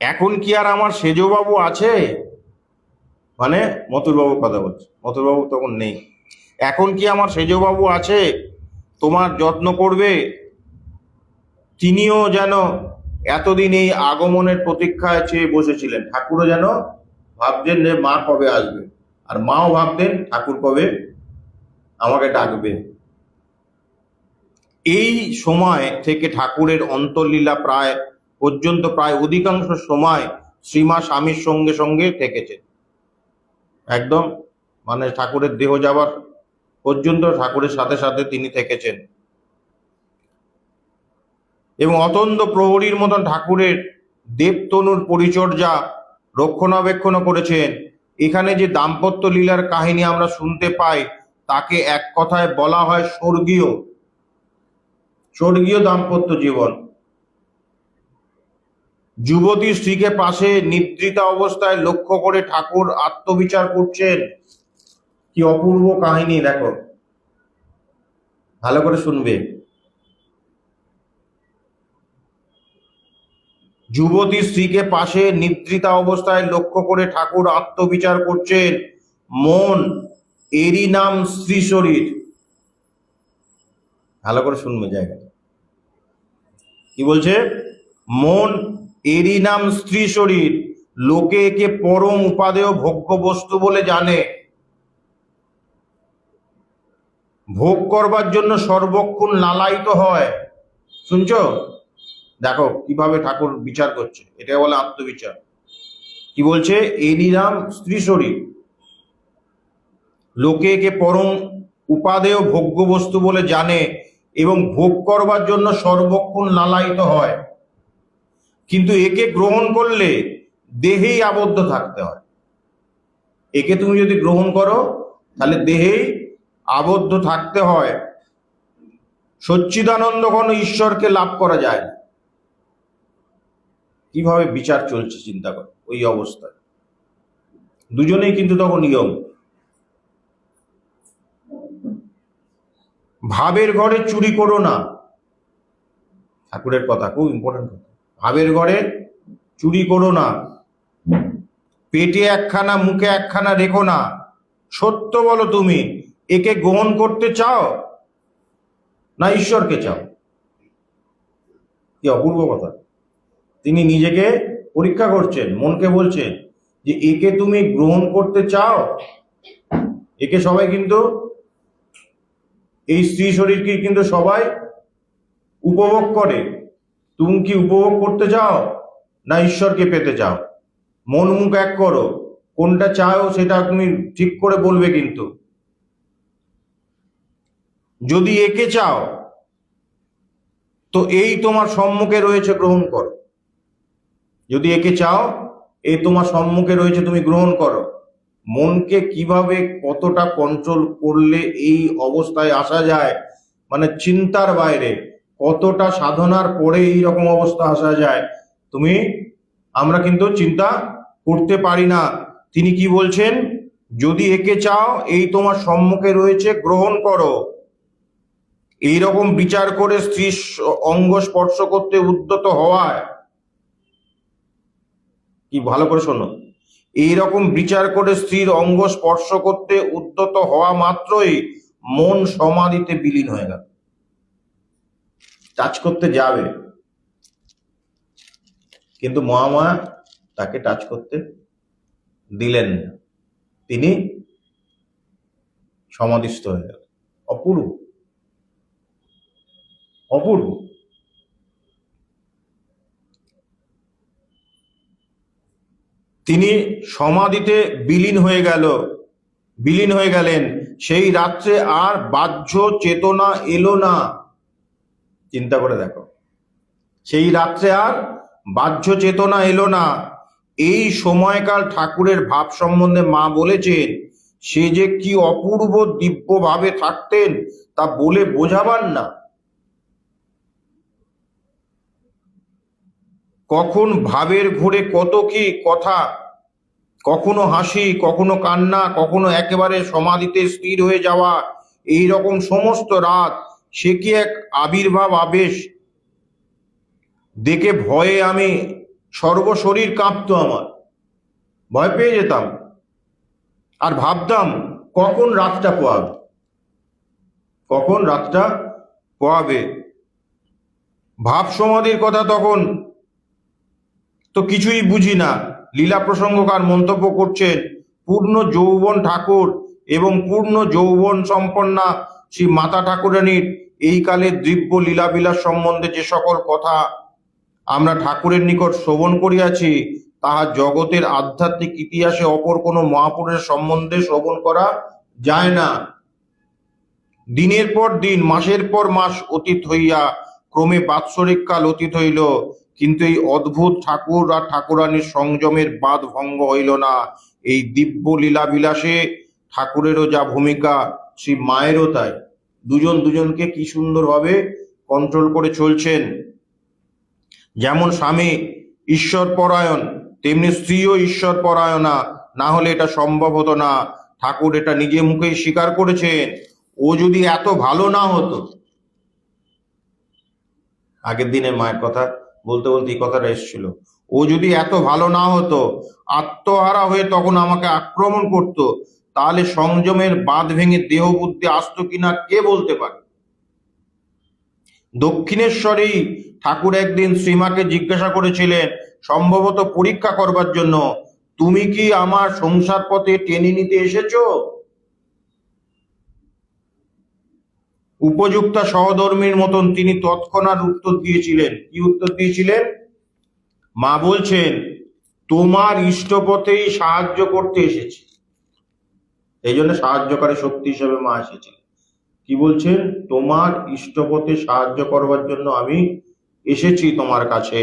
এখন কি আর আমার সেজবাবু আছে? মানে মথুরবাবু কথা বলছে, মথুরবাবু তখন নেই। এখন কি আমার সেজবাবু আছে তোমার যত্ন করবে? তিনিও যেন এতদিন এই আগমনের প্রতীক্ষায় চেয়ে বসেছিলেন। ঠাকুরও যেন ভাবতেন যে মা কবে আসবে, আর মাও ভাবতেন ঠাকুর কবে আমাকে ডাকবে। এই সময় থেকে ঠাকুরের অন্তর্লীলা প্রায় অধিকাংশ সময় শ্রীমা স্বামীর সঙ্গে সঙ্গে থেকেছেন। একদম মানে ঠাকুরের দেহ যাবার পর্যন্ত ঠাকুরের সাথে সাথে তিনি থেকেছেন এবং অতন্দ প্রহরীর মতন ঠাকুরের দেবতনুর পরিচর্যা রক্ষণাবেক্ষণ করেছেন। এখানে যে দাম্পত্য লীলার কাহিনী আমরা শুনতে পাই তাকে এক কথায় বলা হয় স্বর্গীয় দাম্পত্য জীবন। যুবতী স্ত্রীকে পাশে নিদ্রিতা অবস্থায় লক্ষ্য করে ঠাকুর আত্মবিচার করছেন। কি অপূর্ব কাহিনী, দেখো ভালো করে শুনবে। যুবতী স্ত্রীকে পাশে নিদ্রিতা অবস্থায় লক্ষ্য করে ঠাকুর আত্মবিচার করছেন। মন, এরই নাম স্ত্রী শরীর। ভালো করে শুনবে জায়গাটা কি বলছে। মন, এরই নাম স্ত্রী শরীর, লোকে একে পরম উপাদেয় ভোগ্য বস্তু বলে জানে। ভোগ করবার জন্য সর্বক্ষণ লালায়িত হয়। শুনছো? দেখো কিভাবে ঠাকুর বিচার করছে, এটা বলে আত্মবিচার। কি বলছে? এরই নাম স্ত্রী শরীর, লোকে একে পরম উপাদেয় ভোগ্য বস্তু বলে জানে এবং ভোগ করবার জন্য সর্বক্ষণ লালায়িত হয়। কিন্তু একে গ্রহণ করলে দেহেই আবদ্ধ থাকতে হয়। একে তুমি যদি গ্রহণ করো তাহলে দেহেই আবদ্ধ থাকতে হয়। সচ্চিদানন্দ ঘন ঈশ্বরকে লাভ করা যায় না। কিভাবে বিচার চলছে চিন্তা করো ওই অবস্থায়। দুজনেই কিন্তু তখন নিয়ম। ভাবের ঘরে চুরি করো না, ঠাকুরের কথা, খুব ইম্পর্টেন্ট কথা। ভাবের ঘরে চুরি করো না, পেটে একখানা মুখে একখানা রেখো না। সত্য বলো, তুমি একে গ্রহণ করতে চাও না ঈশ্বরকে চাও? কি অপূর্ব কথা। তিনি নিজেকে পরীক্ষা করছেন, মনকে বলছেন যে একে তুমি গ্রহণ করতে চাও। একে সবাই কিন্তু, এই স্ত্রী শরীরকে কিন্তু সবাই উপভোগ করে। তুমি কি উপভোগ করতে চাও না ঈশ্বরকে পেতে চাও? মন মুখ এক করো, কোনটা চাও সেটা তুমি ঠিক করে বলবে। কিন্তু যদি একে চাও তো এই তোমার সম্মুখে রয়েছে, গ্রহণ করো। যদি একে চাও, এই তোমার সম্মুখে রয়েছে, তুমি গ্রহণ করো। মনকে কিভাবে কতটা কন্ট্রোল করলে এই অবস্থায় আসা যায়, মানে চিন্তার বাইরে, কতটা সাধনার পরে এই রকম অবস্থা আসা যায়, আমরা কিন্তু চিন্তা করতে পারি না। তিনি কি বলছেন? যদি একে চাও, এই তোমার সম্মুখে রয়েছে, গ্রহণ করো। এইরকম বিচার করে স্ত্রীর অঙ্গ স্পর্শ করতে উদ্যত হওয়ায়, কি ভালো করে শোনো, এইরকম বিচার করে স্ত্রীর অঙ্গ স্পর্শ করতে উদ্যত হওয়া মাত্রই মন সমাধিতে বিলীন হয়ে গেল। টাচ করতে যাবে, কিন্তু মহামায়া তাকে টাচ করতে দিলেন না, তিনি সমাধিস্থ হয়ে গেল। অপূর্ব, অপূর্ব। তিনি সমাধিতে বিলীন হয়ে গেলেন। সেই রাত্রে আর বাহ্য চেতনা এলো না। চিন্তা করে দেখো, সেই রাত্রে আর বাহ্য চেতনা এলো না। এই সময়কাল ঠাকুরের ভাব সম্বন্ধে মা বলেছেন, সে যে কি অপূর্ব দিব্য ভাবে থাকতেন তা বলে বোঝাবার না। কখন ভাবের ঘোরে কত কি কথা, কখনো হাসি, কখনো কান্না, কখনো একেবারে সমাধিতে স্থির হয়ে যাওয়া, এই রকম সমস্ত রাত সে কি এক আবির্ভাব আবেশ। দেখে ভয়ে আমি সর্বশরীর কাঁপতো, আমার ভয় পেয়ে যেতাম। আর ভাবতাম কখন রাতটা পোয়াবে, কখন রাতটা পোয়াবে। ভাব সমাধির কথা তখন তো কিছুই বুঝি না। লীলা প্রসঙ্গকার মন্তব্য করছেন, পূর্ণ যৌবন ঠাকুর এবং পূর্ণ যৌবন সম্পন্না শ্রী মাতা ঠাকুরানীর এই কালের দিব্য লীলাবিলাস সম্বন্ধে যে সকল কথা আমরা ঠাকুরের নিকট শ্রবণ করিয়াছি, তাহা জগতের আধ্যাত্মিক ইতিহাসে অপর কোনো মহাপুরুষের সম্বন্ধে শ্রবণ করা যায় না। দিনের পর দিন, মাসের পর মাস অতীত হইয়া ক্রমে বাৎসরিক কাল অতীত হইল, কিন্তু এই অদ্ভুত ঠাকুর আর ঠাকুরানীর সংযমের বাঁধ ভঙ্গ হইল না। এই দিব্য লীলা বিলাসে ঠাকুরেরও যা ভূমিকা, শ্রী মায়েরও তাই। দুজন দুজনকে কি সুন্দরভাবে কন্ট্রোল করে চলছেন। যেমন স্বামী ঈশ্বর পরায়ণ, তেমনি স্ত্রীও ঈশ্বর পরায়ণা, না হলে এটা সম্ভব হতো না। ঠাকুর এটা নিজে মুখেই স্বীকার করেছেন। ও যদি এত ভালো না হতো, আগের দিনে মায়ের কথা বলতে বলতে এই কথাটা এসেছিল। ও যদি এত ভালো না হতো, আত্মহারা হয়ে তখন আমাকে আক্রমণ করত, তাহলে সংযমের বাঁধ ভেঙে দেহ বুদ্ধি আসতো কিনা কে বলতে পারে। দক্ষিণেশ্বরেই ঠাকুর একদিন শ্রীমাকে জিজ্ঞাসা করেছিলেন, সম্ভবত পরীক্ষা করবার জন্য, তুমি কি আমার সংসার পথে টেনে নিতে এসেছো? উপযুক্তা সহধর্মীর মতন তিনি তৎক্ষণাৎ উত্তর দিয়েছিলেন। কি উত্তর দিয়েছিলেন? মা বলছেন, তোমার ইষ্টপথেই সাহায্য করতে এসেছি। এই জন্য সাহায্যকারী শক্তি হিসেবে মা এসেছিলেন। কি বলছেন? তোমার ইষ্টপথে সাহায্য করবার জন্য আমি এসেছি তোমার কাছে।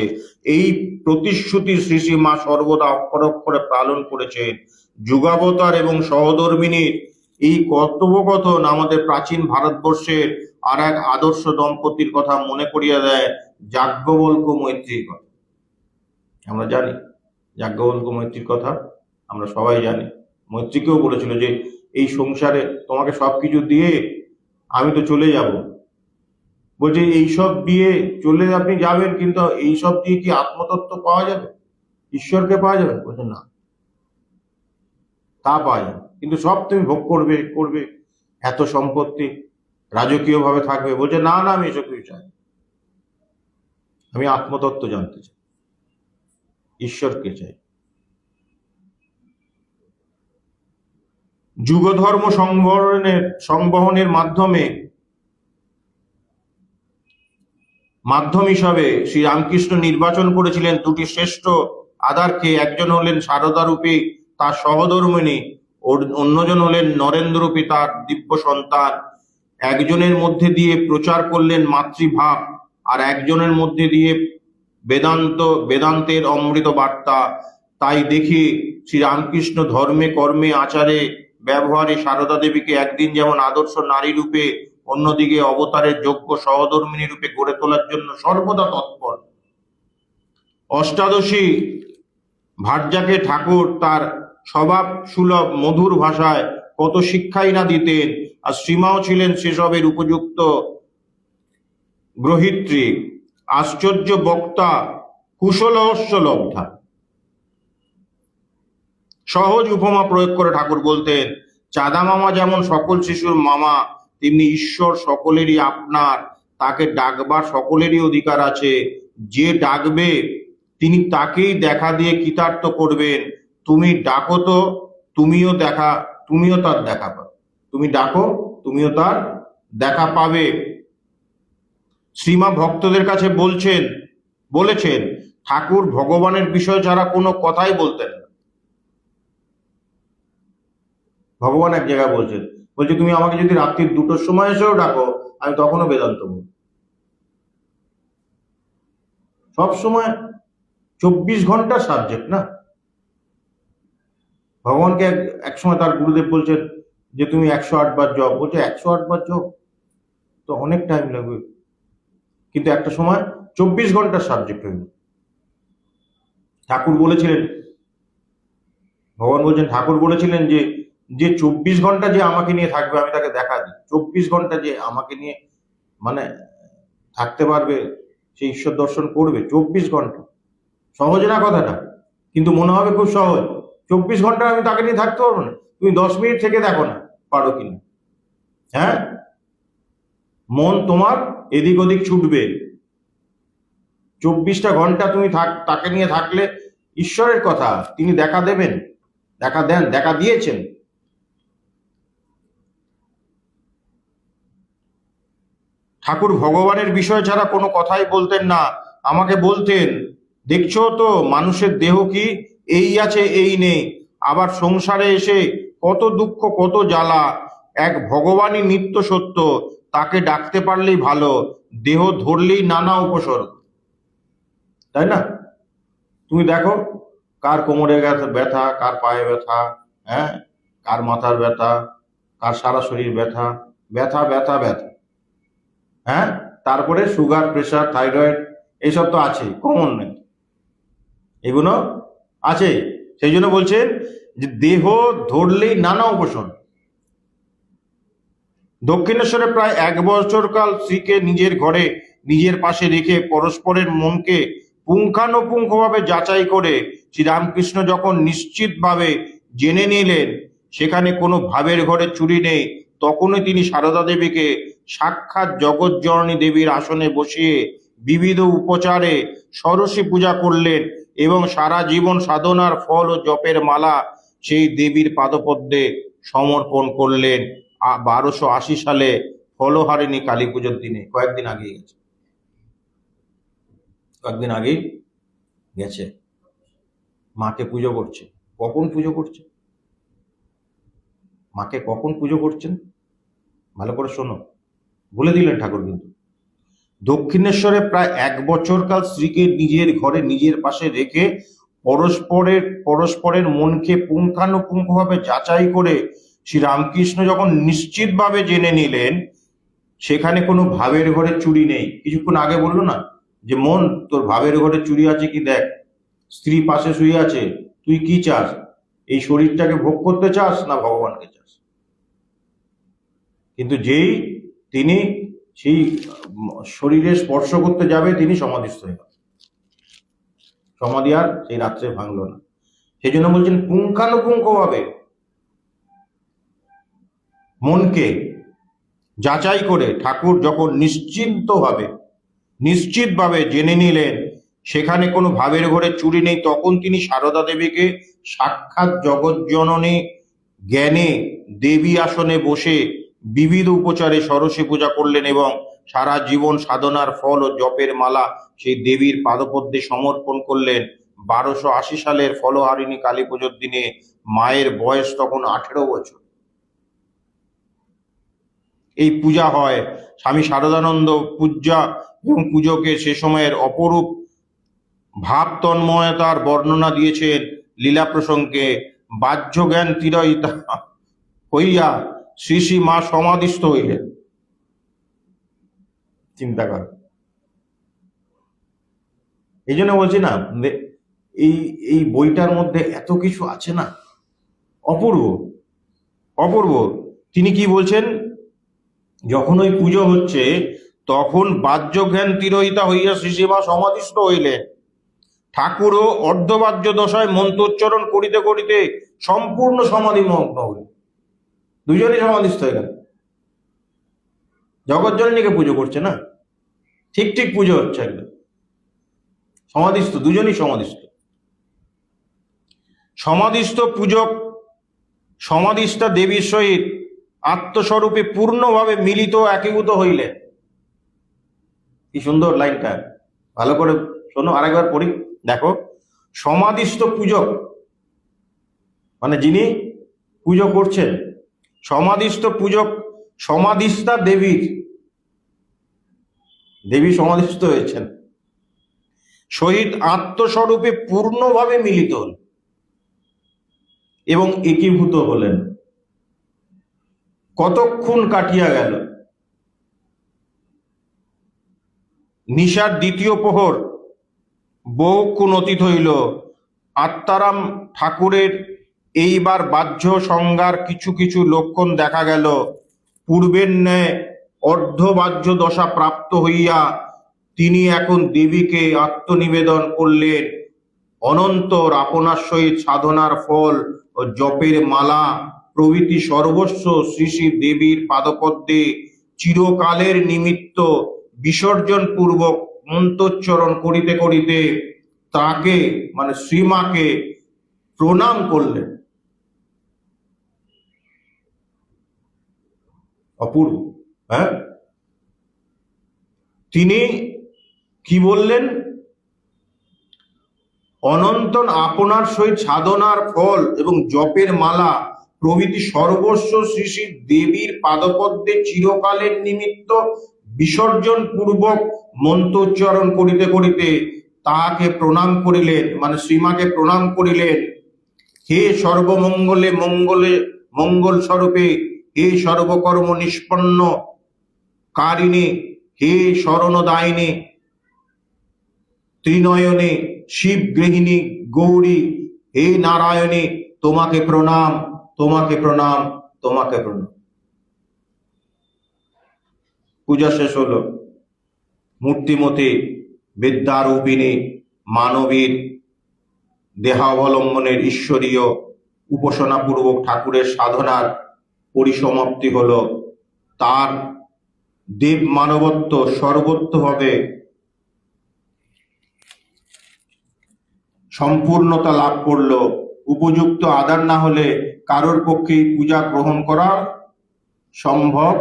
এই প্রতিশ্রুতি শ্রী শ্রী মা সর্বদা অক্ষরে অক্ষরে পালন করেছেন। যুগাবতার এবং সহধর্মিনীর এই কর্তব্যকথন আমাদের প্রাচীন ভারতবর্ষের আর এক আদর্শ দম্পতির কথা মনে করিয়ে দেয়, যাজ্ঞবল্ক্য মৈত্রীর কথা। আমরা জানি যাজ্ঞবল্ক্য মৈত্রীর কথা, আমরা সবাই জানি। মৈত্রীকেও বলেছিল যে এই সংসারে তোমাকে সবকিছু দিয়ে আমি তো চলে যাব। বলছে এইসব দিয়ে চলে আপনি যাবেন, কিন্তু এইসব দিয়ে কি আত্মতত্ত্ব পাওয়া যাবে, ঈশ্বরকে পাওয়া যাবে? বলছে না, তা পাওয়া যাবে, কিন্তু সব তুমি ভোগ করবে করবে, এত সম্পত্তি, রাজকীয় ভাবে থাকবে। বলছে না না, আমি এসব কিছু চাই, আমি আত্মতত্ত্ব জানতে চাই, ঈশ্বরকে চাই। যুগধর্ম সংবহনের মাধ্যম হিসাবে শ্রী রামকৃষ্ণ নির্বাচন করেছিলেন দুটি শ্রেষ্ঠ আধারকে। একজন হলেন সারদা রূপী তার সহধর্মিণী, অন্যজন হলেন নরেন্দ্র রূপী তার দিব্য সন্তান। একজনের মধ্যে দিয়ে প্রচার করলেন মাতৃভাব, আর একজনের মধ্যে দিয়ে বেদান্তের অমৃত বার্তা। তাই দেখি শ্রী রামকৃষ্ণ ধর্মে কর্মে আচারে ব্যবহারে সারদা দেবীকে একদিন যেমন আদর্শ নারী রূপে, অন্যদিকে অবতারের যোগ্য সহধর্মিণী রূপে গড়ে তোলার জন্য সর্বদা তৎপর। অষ্টাদশী ভার্যাকে ঠাকুর তার স্বভাব সুলভ মধুর ভাষায় কত শিক্ষাই না দিতেন, আর শ্রীমাও ছিলেন সেসবের উপযুক্ত গ্রহিত্রী, আশ্চর্য বক্তা, কুশলস্য লব্ধা। সহজ উপমা প্রয়োগ করে ঠাকুর বলতেন, চাঁদা মামা যেমন সকল শিশুর মামা, তেমনি ঈশ্বর সকলেরই আপনার, তাকে ডাকবার সকলেরই অধিকার আছে। যে ডাকবে তিনি তাকেই দেখা দিয়ে কৃতার্থ করবেন। তুমি ডাকো তো তুমিও তার দেখা পাবে, তুমি ডাকো তুমিও তার দেখা পাবে। শ্রীমা ভক্তদের কাছে বলেছেন ঠাকুর ভগবানের বিষয় ছাড়া কোনো কথাই বলতেন না। ভগবান এক জায়গায় বলছে তুমি আমাকে যদি রাত্রির 2টোর সময় এসেও ডাকো, আমি তখনও বেদান্ত বলবো। সব সময় 24 ঘন্টার সাবজেক্ট না। ভগবানকে এক সময় তার গুরুদেব বলছেন যে তুমি 108 বার জপ। বলছে 108 বার জপ তো অনেক টাইম লাগবে, কিন্তু একটা সময় 24 ঘন্টার সাবজেক্ট হয়ে গেল। ঠাকুর বলেছিলেন যে 24 ঘন্টা যে আমাকে নিয়ে থাকবে আমি তাকে দেখা দিই। 24 ঘন্টা যে আমাকে নিয়ে মানে থাকতে পারবে, সে ঈশ্বর দর্শন করবে 24 ঘন্টা। সহজ না কথাটা, কিন্তু মনে হবে খুব সহজ। 24 ঘন্টা আমি তাকে নিয়ে থাকতে পারবো না? তুমি 10 মিনিট থেকে দেখো না পারো কিনা। হ্যাঁ, মন তোমার এদিক ওদিক ছুটবে। 24টা ঘন্টা তুমি তাকে নিয়ে থাকলে ঈশ্বরের কথা তিনি দেখা দেবেন, দেখা দিয়েছেন। ঠাকুর ভগবানের বিষয় ছাড়া কোনো কথাই বলতেন না। আমাকে বলতেন, দেখছো তো মানুষের দেহ কি, এই আছে এই নেই, আবার সংসারে এসে কত দুঃখ কত জ্বালা। এক ভগবানই নিত্য সত্য, তাকে ডাকতে পারলেই ভালো, দেহ ধরলেই নানা উপসর্গ। তাই না? তুমি দেখো কার কোমরে ব্যথা, কার পায়ে ব্যথা, হ্যাঁ, কার মাথার ব্যথা, কার সারা শরীর ব্যথা ব্যথা ব্যথা ব্যথা। হ্যাঁ, তারপরে সুগার, প্রেশার, থাইরয়েড, এইসব তো আছে, কমন নেই, এগুলো আছে। সেই জন্য বলছেন যে দেহ ধরলেই নানা উপসর্গ। দক্ষিণেশ্বরে প্রায় 1 বছর কাল স্ত্রীকে নিজের ঘরে নিজের পাশে রেখে পরস্পরের মনকে পুঙ্খানুপুঙ্খভাবে যাচাই করে শ্রীরামকৃষ্ণ যখন নিশ্চিতভাবে জেনে নিলেন সেখানে কোনো ভাবের ঘরে চুরি নেই, তখনই তিনি সারদা দেবীকে সাক্ষাৎ জগৎজননী দেবীর আসনে বসিয়ে বিবিধ উপচারে ষোড়শী পূজা করলেন এবং সারা জীবন সাধনার ফল ও জপের মালা সেই দেবীর পাদপদ্মে সমর্পণ করলেন 1280 সালে ফলহারিণী কালী পুজোর দিনে। কয়েকদিন আগেই গেছে। মাকে পুজো করছে। কখন পুজো করছে? মাকে কখন পুজো করছেন ভালো করে শোনো, বলে দিলেন ঠাকুর। কিন্তু দক্ষিণেশ্বরে প্রায় 1 বছরকাল স্ত্রীকে নিজের ঘরে নিজের পাশে রেখে পরস্পরের মনকে পুঙ্খানুপুঙ্খভাবে যাচাই করে শ্রীরামকৃষ্ণ যখন নিশ্চিতভাবে জেনে নিলেন সেখানে কোনো ভাবের ঘরে চুরি নেই। কিছুক্ষণ আগে বললো না যে মন, তোর ভাবের ঘরে চুরি আছে কি দেখ, স্ত্রী পাশে শুয়ে আছে, তুই কি চাস? এই শরীরটাকে ভোগ করতে চাস না ভগবানকে চাস? কিন্তু যেই তিনি সেই শরীরে স্পর্শ করতে যাবে তিনি সমাধিস্থ হয়ে গেল। সমাধি আর সেই রাত্রে ভাঙলো না। সেই জন্য বলছেন পুঙ্খানুপুঙ্খভাবে মনকে যাচাই করে ঠাকুর যখন নিশ্চিতভাবে জেনে নিলেন সেখানে কোনো ভাবের ঘরে চুরি নেই, তখন তিনি সারদা দেবীকে সাক্ষাৎ জগৎজননী জ্ঞানে দেবী আসনে বসে বিবিধ উপচারে ষোড়শী পূজা করলেন এবং সারা জীবন সাধনার ফল ও জপের মালা সেই দেবীর পাদপদ্মে সমর্পণ করলেন। 1280 সালের ফলহারিণী কালী পুজোর দিনে মায়ের বয়স তখন 18 বছর। এই পূজা হয়। স্বামী শারদানন্দ পূজা এবং পুজোকে সে সময়ের অপরূপ ভাব তন্ময়তার বর্ণনা দিয়েছেন। লীলা প্রসঙ্গে বাহ্য জ্ঞান তিরোহিতা হইয়া শ্রী শ্রী মা সমাধিস্থ হইলেন। চিন্তা কর। এই জন্য বলছি না, এই বইটার মধ্যে এত কিছু আছে না, অপূর্ব। তিনি কি বলছেন, যখন ওই পুজো হচ্ছে তখন বাহ্য জ্ঞান তিরোহিতা হইয়া শ্রীশ্রীমা সমাধিস্থ হইলেন। ঠাকুরও অর্ধবাহ্য দশায় মন্ত্রোচ্চারণ করিতে করিতে সম্পূর্ণ সমাধি মগ্ন হইল। দুজনেই সমাধিস্থ হয়ে গেল। জগৎজননীকে পুজো করছে না, ঠিক পুজো হচ্ছে একদম সমাধিস্থ, দুজনই সমাধিস্থ পূজক সমাধিস্থা দেবীর সহিত আত্মস্বরূপে পূর্ণভাবে মিলিত একীভূত হইলেন। কি সুন্দর লাইনটা, ভালো করে শোনো, আরেকবার পড়ি। দেখো, সমাধিস্থ পূজক মানে যিনি পুজো করছেন, সমাধিস্থ পূজক সমাধিস্থা দেবী সমাধিস্থ হয়েছেন, সহিত আত্মস্বরূপে পূর্ণভাবে মিলিত হন এবং একীভূত হলেন। কতক্ষণ কাটিয়া গেল, নিশার দ্বিতীয় প্রহর বহুক্ষণ অতীত হইল। আত্মারাম ঠাকুরের এইবার বাহ্য সংজ্ঞার কিছু লক্ষণ দেখা গেল। পূর্বের ন্যায় অর্ধবাহ্য দশা প্রাপ্ত হইয়া তিনি এখন দেবীকে আত্মনিবেদন করলেন। অনন্তর আপনার সহিত সাধনার ফল ও জপের মালা প্রভৃতি সর্বস্ব শ্রী শ্রী দেবীর পাদপদ্মে চিরকালের নিমিত্ত বিসর্জন পূর্বক মন্ত্রোচ্চারণ করিতে করিতে তাকে মানে শ্রীমাকে প্রণাম করলেন। অপূর্ব। হ্যাঁ, তিনি কি বললেন, অনন্তন আপনার সহিত সাধনার ফল এবং জপের মালা প্রভৃতি সর্বস্ব শ্রী শ্রী দেবীর পাদপদ্মে চিরকালের নিমিত্ত বিসর্জন পূর্বক মন্ত্রোচ্চারণ করিতে করিতে তাহাকে প্রণাম করিলেন, মানে শ্রীমাকে প্রণাম করিলেন। হে সর্বমঙ্গলে মঙ্গল স্বরূপে, হে সর্বকর্ম নিষ্পন্ন কারিণী, হে শরণদায়িনী, ত্রিনয়নে শিব গৃহিণী গৌরী, হে নারায়ণী, তোমাকে প্রণাম, তোমাকে প্রণাম, তোমাকে প্রণাম। পূজা শেষ হলো। মূর্তিমতী বিদ্যারূপিণী মানবীর দেহাবলম্বনের ঈশ্বরীয় উপাসনাপূর্বক ঠাকুরের সাধনার পরিসমাপ্তি হল। তার দেব মানবত্ব সর্বত্রভাবে সম্পূর্ণতা লাভ করল। উপযুক্ত আধার না হলে কারোর পক্ষেই পূজা গ্রহণ করা সম্ভব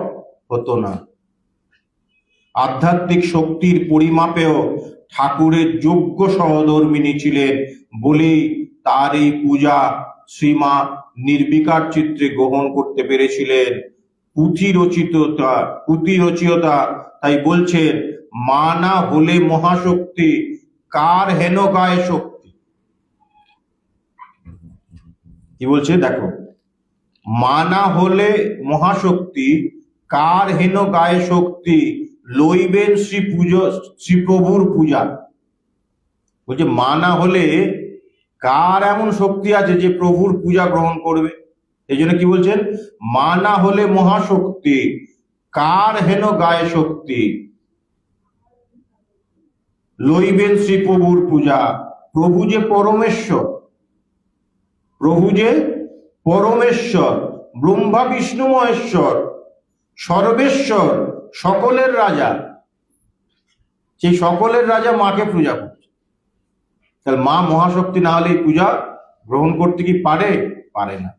হতো না। আধ্যাত্মিক শক্তির পরিমাপেও ঠাকুরের যোগ্য সহধর্মিণী ছিলেন বলেই তার এই পূজা শ্রীমা নির্বিকার চিত্রে গ্রহণ করতে পেরেছিলেন। পুঁথি রচিয়তা তাই বলছেন, মা না হলে মহাশক্তি কার হেন গায়ে শক্তি। কি বলছে দেখো, মা না হলে মহাশক্তি কার হেন গায়ে শক্তি, লইবেন শ্রী প্রভুর পূজা। বলছে মা না হলে কার এমন শক্তি আছে যে প্রভুর পূজা গ্রহণ করবে। এই জন্য কি বলছেন, মা না হলে মহাশক্তি কার হেন গায়ে শক্তি, লইবেন শ্রী প্রভুর পূজা। প্রভু যে পরমেশ্বর, প্রভু যে পরমেশ্বর, ব্রহ্মা বিষ্ণু মহেশ্বর, সর্বেশ্বর, সকলের রাজা। সেই সকলের রাজা মাকে পূজা করছে। তাহলে মা মহাশক্তি না হলে এই পূজা গ্রহণ করতে কি পারে? পারে না।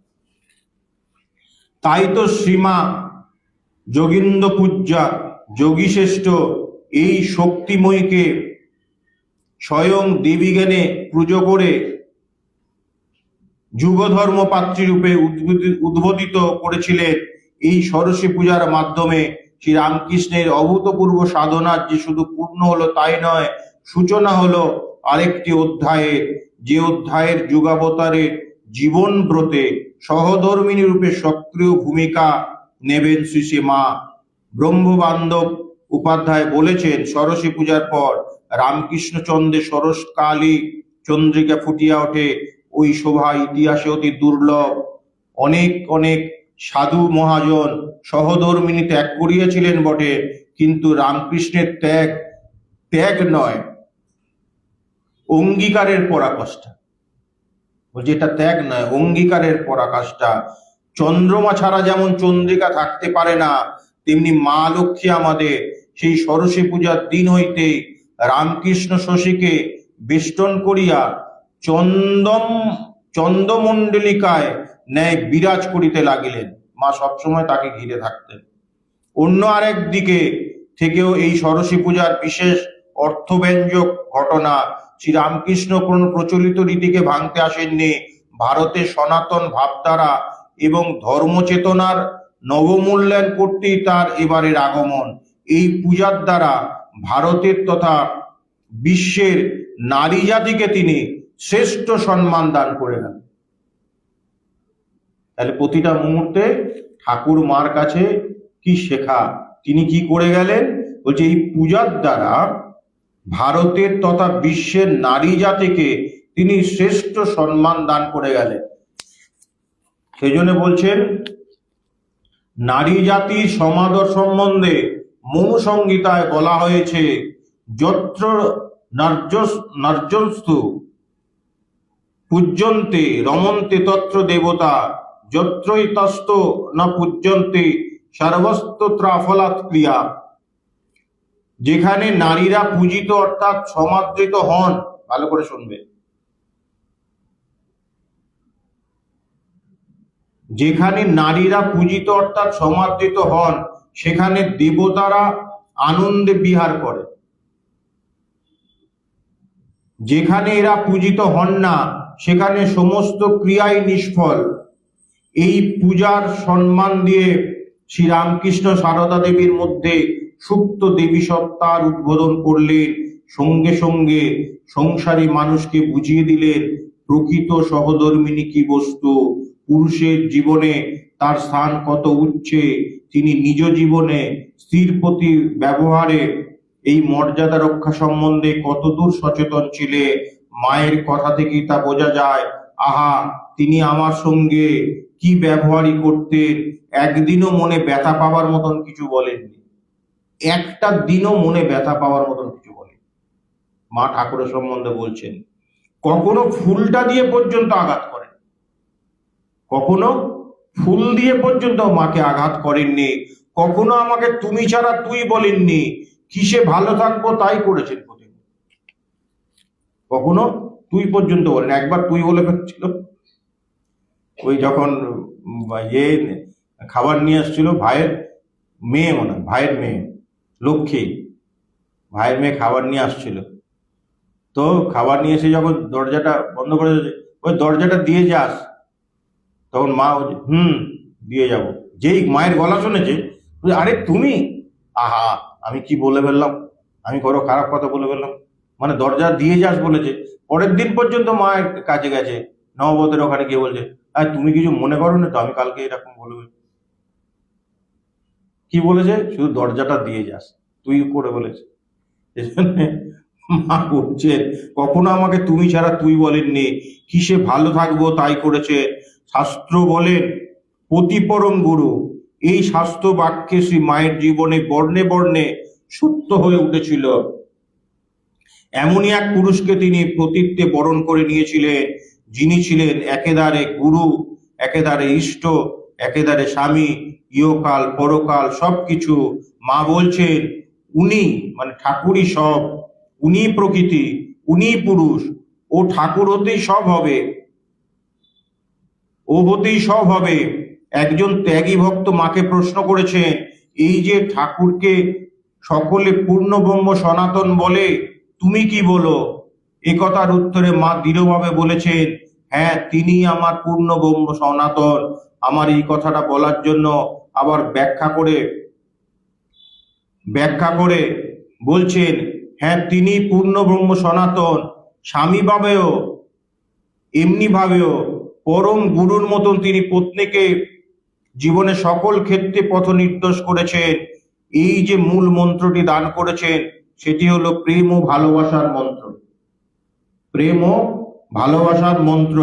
তাই তো শ্রীমা যোগীন্দ্র পূজ্যা যোগীশ্রেষ্ঠ এই শক্তিময়ীকে স্বয়ং দেবী জ্ঞানে পুজো করে যুগধর্ম পাত্রী রূপে উদ্বোধিত করেছিলেন। এই ষোড়শী পূজার মাধ্যমে শ্রী রামকৃষ্ণের অভূতপূর্ব সাধনার যে শুধু পূর্ণ হলো তাই নয়, সূচনা হলো আরেকটি অধ্যায়ের, যে অধ্যায়ের যুগাবতারের জীবন ব্রতে সহধর্মিনী রূপে সক্রিয় ভূমিকা নেবেন শ্রী শ্রী মা। ব্রহ্মবান্ধব উপাধ্যায় বলেছেন, ষোড়শী পূজার পর রামকৃষ্ণচন্দ্রের ষোড়শকালী চন্দ্রিকা ফুটিয়া ওঠে। ওই শোভা ইতিহাসে অতি দুর্লভ। অনেক অনেক সাধু মহাজন সহধর্মিনী ত্যাগ করিয়াছিলেন বটে, কিন্তু রামকৃষ্ণের ত্যাগ নয়, অঙ্গীকারের পরাকাষ্ঠা। বলছে এটা ত্যাগ নয়, অঙ্গীকারের পরাকাষ্ঠা। চন্দ্রমা ছাড়া যেমন চন্দ্রিকা থাকতে পারে না, তেমনি মা লক্ষ্মী আমাদের সেই ষোড়শী পূজার দিন হইতে রামকৃষ্ণ শশীকে বেষ্টন করিয়া চন্দ্রমণ্ডলিকায় ন্যায় বিরাজ করিতে লাগিলেন। মা সবসময় তাকে ঘিরে থাকতেন। অন্য আরেক দিকে থেকেও এই ষোড়শী পূজার বিশেষ অর্থব্যঞ্জক ঘটনা। শ্রী রামকৃষ্ণ কোন প্রচলিত রীতিকে ভাঙতে আসেননি। ভারতের সনাতন ভাবধারা এবং ধর্মচেতনার নবমূল্যায়ন করতেই তার এবারের আগমন। এই পূজার দ্বারা ভারতের তথা বিশ্বের নারী জাতিকে তিনি শ্রেষ্ঠ সম্মান দান করে গেলেন। তাহলে প্রতিটা মুহূর্তে ঠাকুর মার কাছে কি শেখা, তিনি কি করে গেলেন? বলছে এই পূজার দ্বারা ভারতের তথা বিশ্বের নারী জাতিকে তিনি শ্রেষ্ঠ সম্মান দান করে গেলেন। সেই জন্য বলছেন, নারী জাতির সমাদর সম্বন্ধে মনু সংহিতায় বলা হয়েছে, যত্র নার্যস্তু পূজ্যন্তে রমন্তে তত্র দেবতা, যত্রই তস্ত না পূজ্যন্তে সর্বস্তত্রাফলাৎ ক্রিয়া। যেখানে নারীরা পূজিত অর্থাৎ সমাদৃত হন, ভালো করে শুনবে, যেখানে নারীরা পূজিত অর্থাৎ সমাদৃত হন সেখানে দেবতারা আনন্দে বিহার করে। যেখানে এরা পূজিত হন না সেখানে সমস্ত ক্রিয়াই নিষ্ফল। এই পূজার সম্মান দিয়ে শ্রী রামকৃষ্ণ সারদা দেবীর মধ্যে সুপ্ত দেবী সত্তার উদ্বোধন করলেন। সঙ্গে সঙ্গে সংসারী মানুষকে বুঝিয়ে দিলেন প্রকৃত সহধর্মিনী কি বস্তু, পুরুষের জীবনে তার স্থান কত উচ্চে, তিনি নিজ জীবনে স্ত্রীর প্রতি ব্যবহারে এই মর্যাদা রক্ষা সম্বন্ধে কতদূর সচেতন ছিলেন। মায়ের কথা থেকেই তা বোঝা যায়। আহা, তিনি আমার সঙ্গে কি ব্যবহারই করতেন, একদিনও মনে ব্যথা পাওয়ার মতন কিছু বলেননি, একটা দিনও মনে ব্যথা পাওয়ার মতন কিছু বলেন। মা ঠাকুরের সম্বন্ধে বলছেন, কখনো ফুলটা দিয়ে পর্যন্ত আঘাত করেন, কখনো ফুল দিয়ে পর্যন্ত মাকে আঘাত করেননি, কখনো আমাকে তুমি ছাড়া তুই বলেননি, কিসে ভালো থাকবো তাই করেছেন প্রতিদিন। কখনো তুই পর্যন্ত বলেন, একবার তুই বলে ফেলছিল ওই যখন ইয়ে খাবার নিয়ে আসছিল ভাইয়ের মেয়ে, মনে হয় ভাইয়ের মেয়ে লক্ষ্মী, ভাইয়ের মেয়ে খাবার নিয়ে আসছিল, তো খাবার নিয়ে এসে যখন দরজাটা বন্ধ করে ওই দরজাটা দিয়ে যাস, তখন মা দিয়ে যাব। যেই মায়ের গলা শুনেছে, আরে তুমি, আহা আমি কি বলে ফেললাম, আমি বড় খারাপ কথা বলে ফেললাম, মানে দরজা দিয়ে যাস বলেছে। পরের দিন পর্যন্ত মায়ের কাছে গেছে, নববধের ওখানে গিয়ে বলছে, আর তুমি কিছু মনে করো না তো, আমি কালকে এরকম বলবে। কি বলেছে? শুধু দরজাটা দিয়ে যাস, তুই করে বলেছে। মা বলছে, কখনো আমাকে তুমি ছাড়া তুই বলেননি, কিসে ভালো থাকবো তাই করেছে। শাস্ত্র বলেন পতি পরম গুরু, এই শাস্ত্র বাক্যে শ্রী মায়ের জীবনে বর্ণে বর্ণে সত্য হয়ে উঠেছিল। এমনই এক পুরুষকে তিনি প্রতীত্বে বরণ করে নিয়েছিলেন, যিনি ছিলেন একেবারে গুরু, একেবারে ইষ্ট, একেবারে স্বামী, ইহকাল পরকাল সবকিছু। মা বলছেন উনি মানে ঠাকুরই সব, উনি প্রকৃতি, উনি পুরুষ, ও ঠাকুর হতেই সব হবে, ও হতেই সব হবে। একজন ত্যাগী ভক্ত মাকে প্রশ্ন করেছেন, এই যে ঠাকুরকে সকলে পূর্ণ ব্রহ্ম সনাতন বলে, তুমি কি বলো? এ কথার উত্তরে মা দৃঢ়ভাবে বলেছেন, হ্যাঁ তিনি আমার পূর্ণ ব্রহ্ম সনাতন। আমার এই কথাটা বলার জন্য আবার ব্যাখ্যা করে বলছেন, হ্যাঁ তিনি পূর্ণ ব্রহ্ম সনাতন, স্বামী ভাবেও এমনি ভাবেও পরম গুরুর মতন তিনি পত্নীকে জীবনে সকল ক্ষেত্রে পথ নির্দেশ করেছেন। এই যে মূল মন্ত্রটি দান করেছেন, সেটি হলো প্রেম ও ভালোবাসার মন্ত্র, প্রেম ও ভালোবাসার মন্ত্র।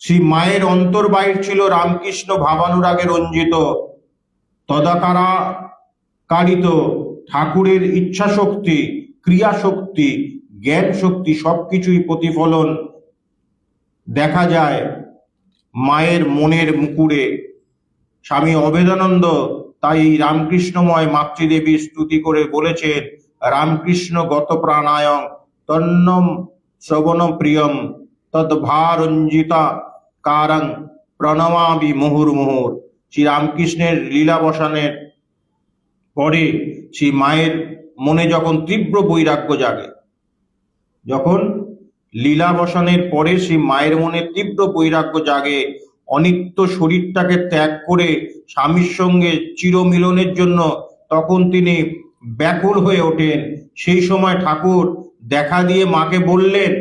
শ্রী মায়ের অন্তর্বাহির ছিল রামকৃষ্ণ ভাবানুরাগে রঞ্জিত, তদাকারিত ঠাকুরের ইচ্ছা শক্তি, ক্রিয়া শক্তি, জ্ঞান শক্তি সবকিছুই প্রতিফলন দেখা যায় মায়ের মনের মুকুরে। স্বামী অভেদানন্দ তাই এই রামকৃষ্ণময় মাতৃদেবী স্তুতি করে বলেছেন, রামকৃষ্ণ গত প্রাণায়ং তন্নম শ্রবণ প্রিয়ম তদ্ভারঞ্জিতা কারং প্রণমামি মুহুর্মুহুর। শ্রী রামকৃষ্ণের লীলাবসানের পরে শ্রী মায়ের মনে যখন তীব্র বৈরাগ্য জাগে, যখন লীলাবসানের পরে শ্রী মায়ের মনে তীব্র বৈরাগ্য জাগে, অনিত্য শরীরটাকে ত্যাগ করে স্বামীর সঙ্গে চিরমিলনের জন্য তখন তিনি ব্যাকুল হয়ে ওঠেন। সেই সময় ঠাকুর দেখা দিয়ে মাকে বললেন,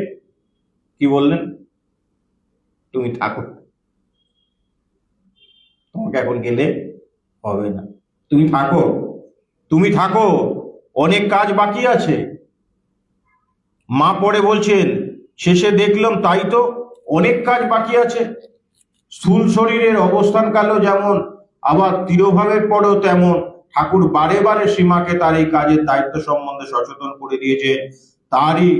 কি বললেন? তুমি থাকো, তোমাকে এখন গেলে হবে না, তুমি থাকো, তুমি থাকো, অনেক কাজ বাকি আছে। মা পরে বলছেন, শেষে দেখলাম তাই তো, অনেক কাজ বাকি আছে। স্থূল শরীরের অবস্থান কালেও যেমন, আবার তিরোভাবের পরেও তেমন। ঠাকুর বারে বারে সীমাকে তার এই কাজের দায়িত্ব সম্বন্ধে সচেতন করে দিয়েছে। তারই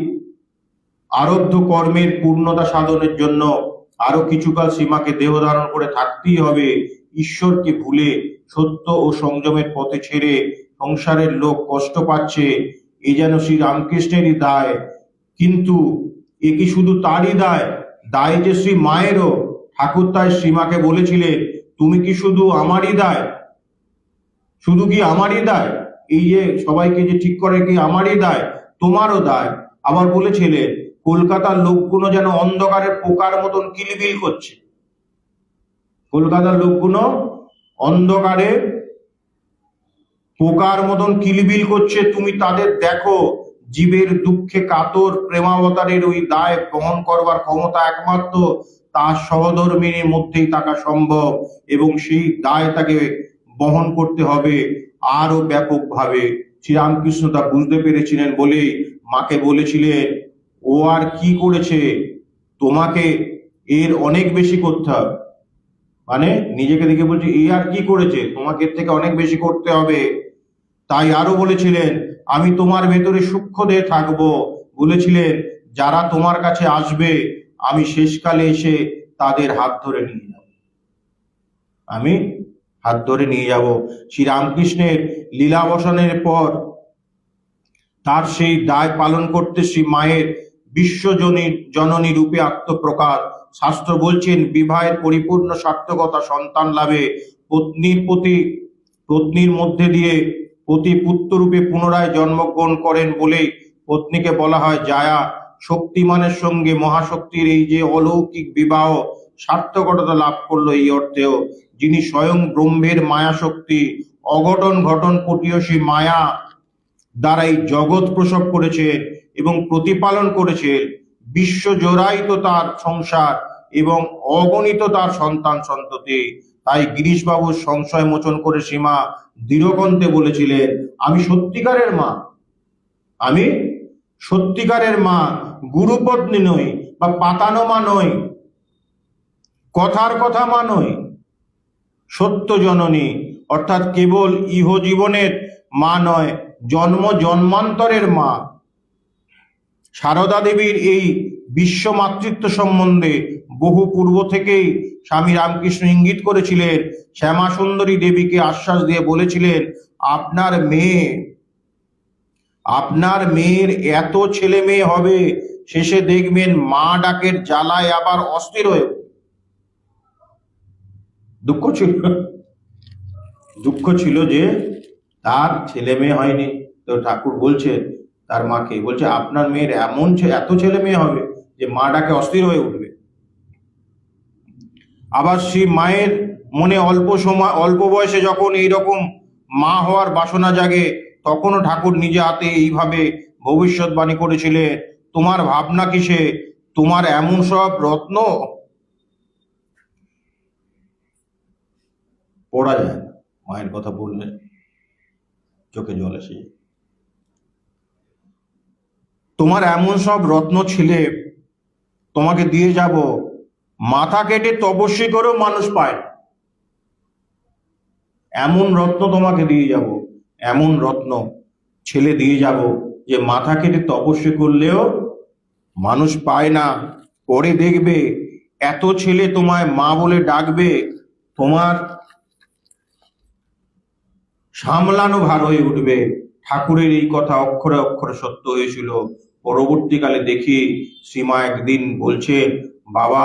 আরব্ধ কর্মের পূর্ণতা সাধনের জন্য আরো কিছুকাল সীমাকে দেহ ধারণ করে থাকতেই হবে। ঈশ্বরকে ভুলে সত্য ও সংযমের পথে ছেড়ে সংসারের লোক কষ্ট পাচ্ছে, এ যেন শ্রী রামকৃষ্ণেরই দায়। কিন্তু এ কি শুধু তারই দায়? দায় যে শ্রী মায়েরও। ঠাকুর তাই সীমাকে বলেছিলেন, তুমি কি শুধু আমারই দায়? শুধু কি আমারই দায়? এই যে সবাইকে যে ঠিক করে কি আমারই দায়? তোমারও দায়। আবার বলেছিলেন, কলকাতার লোকগুলো যেন অন্ধকারের পোকার মতন কিলবিল করছে, কলকাতার লোকগুলো অন্ধকারে পোকার মতন কিলবিল করছে, তুমি তাদের দেখো। জীবের দুঃখে কাতর প্রেমাবতারের ওই দায় বহন করবার ক্ষমতা একমাত্র তার সহধর্মিনীর মধ্যেই থাকা সম্ভব, এবং সেই দায় তাকে বহন করতে হবে আরো ব্যাপকভাবে। শ্রীরামকৃষ্ণ তা বুঝতে পেরেছিলেন বলে মাকে বলেছিলেন, ও আর কি করেছে, তোমাকে এর অনেক বেশি করতে হবে। মানে নিজেকে দেখে বলছে, এ আর কি করেছে, তোমাকে এর থেকে অনেক বেশি করতে হবে। তাই আরো বলেছিলেন, আমি তোমার ভেতরে সূক্ষ্ম দেহে থাকবো। বলেছিলেন, যারা তোমার কাছে আসবে আমি শেষকালে এসে তাদের হাত ধরে নিয়ে যাব। আমি হাত ধরে নিয়ে যাব। শ্রী রামকৃষ্ণের লীলাবসানের পর তার সেই দায় পালন করতে শ্রী মায়ের জননী রূপে আত্মপ্রকাশ। শাস্ত্র বলছেন, বিবাহের পরিপূর্ণ সার্থকতা সন্তান লাভে পত্নীর মধ্যে দিয়ে পতি পুত্র রূপে পুনরায় জন্মগ্রহণ করেন বলেই পত্নীকে বলা হয় জায়া। শক্তিমানের সঙ্গে মহাশক্তির এই যে অলৌকিক বিবাহ সার্থকতা লাভ করলো এই অর্থেও, যিনি স্বয়ং ব্রহ্মের মায়া শক্তি অঘটন ঘটন পটীয়সী মায়া দ্বারাই জগৎ প্রসব করেছেন এবং প্রতিপালন করেছেন। বিশ্ব জোড়াই তো তার সংসার এবং অগণিত তার সন্তান সন্ততি। তাই গিরিশবাবুর সংশয় মোচন করে সীমা দৃঢ়কণ্ঠে বলেছিলেন, আমি সত্যিকারের মা, আমি সত্যিকারের মা, গুরুপত্নী নই বা পাতানো মা নই, কথার কথা মা নই, সত্য জননী, অর্থাৎ কেবল ইহজীবনের মা নয়, জন্ম জন্মান্তরের মা। সারদা দেবীর এই বিশ্ব মাতৃত্ব সম্বন্ধে বহু পূর্ব থেকেই স্বামী রামকৃষ্ণ ইঙ্গিত করেছিলেন। শ্যামা সুন্দরী দেবীকে আশ্বাস দিয়ে বলেছিলেন, আপনার মেয়ের এত ছেলে মেয়ে হবে, শেষে দেখবেন মা ডাকের জ্বালায় আবার অস্থির হয়ে। দুঃখ ছিল যে তার ছেলে মেয়ে হয়নি। তো ঠাকুর বলছে তার মাকে, বলছে আপনার মেয়ের এত ছেলে মেয়ে হবে যে মা ডাকে অস্থির হয়ে উঠবে। আবার শ্রী মায়ের মনে অল্প বয়সে যখন এইরকম মা হওয়ার বাসনা জাগে, তখনও ঠাকুর নিজে হাতে এইভাবে ভবিষ্যৎবাণী করেছিলেন, তোমার ভাবনা কিসে, তোমার এমন সব রত্ন পড়া যায় না। মায়ের কথা বললে চোখে জল এসে যায়। তোমার এমন সব রত্ন ছেলে তোমাকে দিয়ে যাব, মাথা কেটে তপস্বী করেও মানুষ পায় না। এমন রত্ন তোমাকে দিয়ে যাব, এমন রত্ন ছেলে দিয়ে যাব যে মাথা কেটে তপস্বী করলেও মানুষ পায় না। পরে দেখবে এত ছেলে তোমায় মা বলে ডাকবে, তোমার সামলানো ভার হয়ে উঠবে। ঠাকুরের এই কথা অক্ষরে অক্ষরে সত্য হয়েছিল। পরবর্তীকালে দেখি শ্রীমা একদিন বলছে, বাবা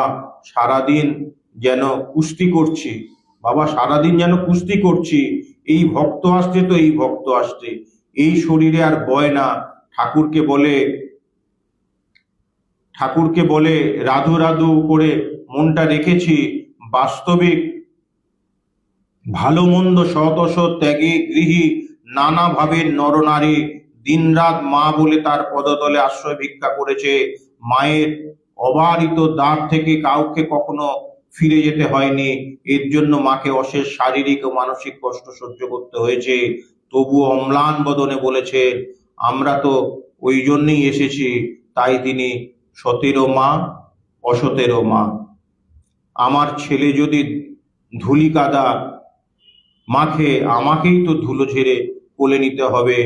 সারাদিন যেন কুস্তি করছি, বাবা সারাদিন যেন কুস্তি করছি, এই ভক্ত আসছে তো এই ভক্ত আসছে, এই শরীরে আর বয় না। ঠাকুরকে বলে রাধু রাধু করে মনটা রেখেছি। বাস্তবিক ভালো মন্দ সৎ অসৎ ত্যাগী গৃহী নানা ভাবের নরনারী দিনরাত মা বলে তার পদতলে আশ্রয় ভিক্ষা করেছে। মায়ের অবারিত দ্বার থেকে কাউকে কখনো ফিরে যেতে হয়নি। এর জন্য মাকে অশেষ শারীরিক ও মানসিক কষ্ট সহ্য করতে হয়েছে। তবু অম্লান বদনে বলেছে, আমরা তো ওই জন্যই এসেছি। তাই তিনি সতেরো মা অসতেরো মা। আমার ছেলে যদি ধুলি কাদা মাখে, আমাকেই তো ধুলো ঝেড়ে কোলে নিতে হবে।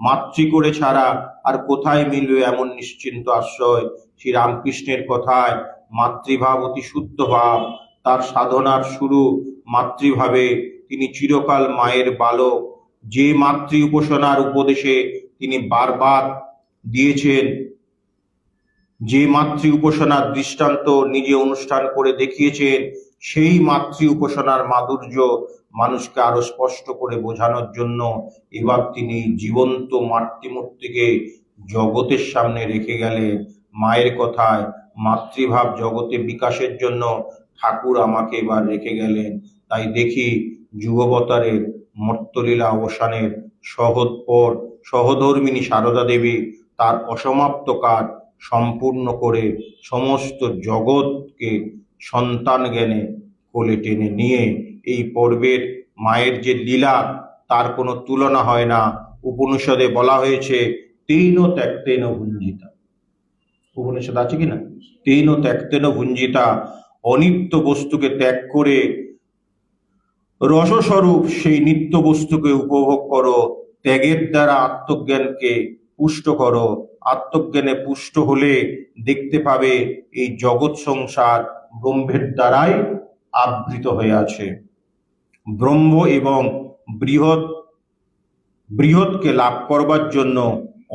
মাতৃ করে ছাড়া আর কোথায় মিলবে এমন নিশ্চিন্ত আশ্রয়। শ্রী রামকৃষ্ণের কথায় মাতৃভাব অতি শুদ্ধ ভাব। তার সাধনার শুরু মাতৃভাবে। তিনি চিরকাল মায়ের বালক। যে মাতৃ উপাসনার উপদেশে তিনি বারবার দিয়েছেন, যে মাতৃ উপাসনার দৃষ্টান্ত নিজে অনুষ্ঠান করে দেখিয়েছেন, সেই মাতৃ উপাসনার মাধুর্য মানুষকে আরো স্পষ্ট করে বোঝানোর জন্য এবার তিনি জীবন্ত মাতৃমূর্তিকে জগতের সামনে রেখে গেলেন। মায়ের কথায় মাতৃভাব জগতে বিকাশের জন্য ঠাকুর আমাকে এবার রেখে গেলেন। তাই দেখি যুগবতারের মর্তলীলা অবসানের সহধর্মিনী সারদা দেবী তার অসমাপ্ত কাজ সম্পূর্ণ করে সমস্ত জগৎকে সন্তান জ্ঞানে কোলে টেনে নিয়ে এই পর্বের মায়ের যে লীলা তার কোনো তুলনা হয় না। উপনিষদে বলা হয়েছে, তেন ত্যক্তেন ভুঞ্জিতা। উপনিষদ আছে কিনা? তেন ত্যক্তেন ভুঞ্জিতা। অনিত্য বস্তুকে ত্যাগ করে রসস্বরূপ সেই নিত্য বস্তুকে উপভোগ করো। ত্যাগের দ্বারা আত্মজ্ঞানকে পুষ্ট করো। আত্মজ্ঞানে পুষ্ট হলে দেখতে পাবে এই জগৎ সংসার ব্রহ্মের দ্বারাই আবৃত হয়ে আছে। ব্রহ্ম এবং বৃহৎ বৃহৎকে লাভ করবার জন্য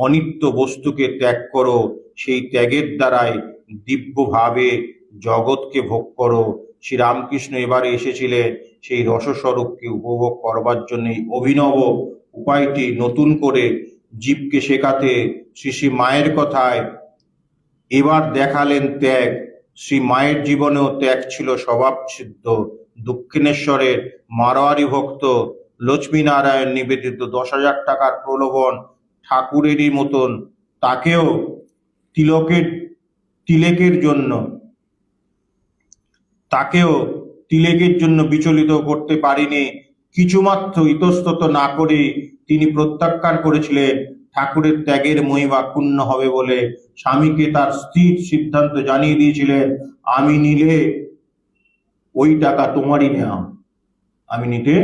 অনিত্য বস্তুকে ত্যাগ করো। সেই ত্যাগের দ্বারাই দিব্যভাবে জগৎকে ভোগ করো। শ্রীরামকৃষ্ণ এবারে এসেছিলেন সেই রসস্বরূপকে উপভোগ করবার জন্য অভিনব উপায়টি নতুন করে জীবকে শেখাতে শ্রী শ্রী মায়ের কথায় এবার দেখালেন ত্যাগ। শ্রী মায়ের জীবনেও ত্যাগ ছিল স্বভাবসিদ্ধ। দক্ষিণেশ্বরের মারোয়ারি ভক্ত লক্ষ্মীনারায়ণ নিবেদিত 10,000 টাকার প্রলোভন ঠাকুরেরই মতন তাকেও তিলেকের জন্য বিচলিত করতে পারেনি। কিছুমাত্র ইতস্তত না করে তিনি প্রত্যাখ্যান করেছিলেন। ঠাকুরের ত্যাগের মহিমা ক্ষুণ্ণ হবে বলে স্বামীকে তার স্থির সিদ্ধান্ত জানিয়ে দিয়েছিলেন, আমি নিলে ওই টাকা তোমারই নেওয়া, আমি নিতে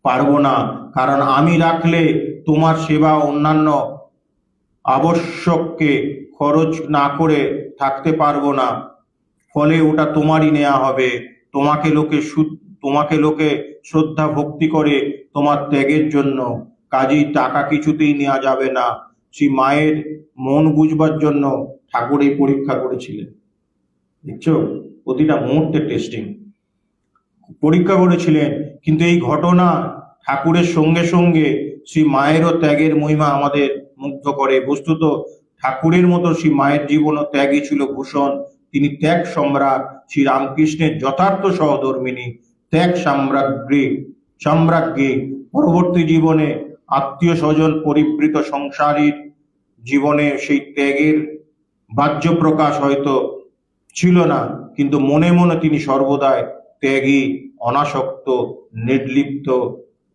পারবো না, কারণ আমি রাখলে তোমার সেবা অন্যান্য আবশ্যককে খরচ না করে থাকতে পারবো না, ফলে ওটা তোমারই নেওয়া হবে। তোমাকে লোকে শ্রদ্ধা ভক্তি করে তোমার ত্যাগের জন্য, কাজেই টাকা কিছুতেই নেওয়া যাবে না। শ্রী মায়ের মন বুঝবার জন্য ঠাকুর এই পরীক্ষা করেছিলেন। দেখছো, প্রতিটা মুহূর্তে টেস্টিং পরীক্ষা করেছিলেন। কিন্তু এই ঘটনা ঠাকুরের সঙ্গে সঙ্গে শ্রী মায়েরও ত্যাগের মহিমা আমাদের মুগ্ধ করে। বস্তুত ঠাকুরের মতো শ্রী মায়ের জীবন ও ত্যাগই ছিল ভূষণ। তিনি ত্যাগ সম্রাট, শ্রী রামকৃষ্ণের যথার্থ সহধর্মিণী, ত্যাগ সাম্রাজ্ঞী। পরবর্তী জীবনে আত্মীয় স্বজন পরিবৃত সংসারীর জীবনে সেই ত্যাগের বাহ্য প্রকাশ হয়তো ছিল না, কিন্তু মনে মনে তিনি সর্বদাই ত্যাগী, অনাসক্ত, নির্লিপ্ত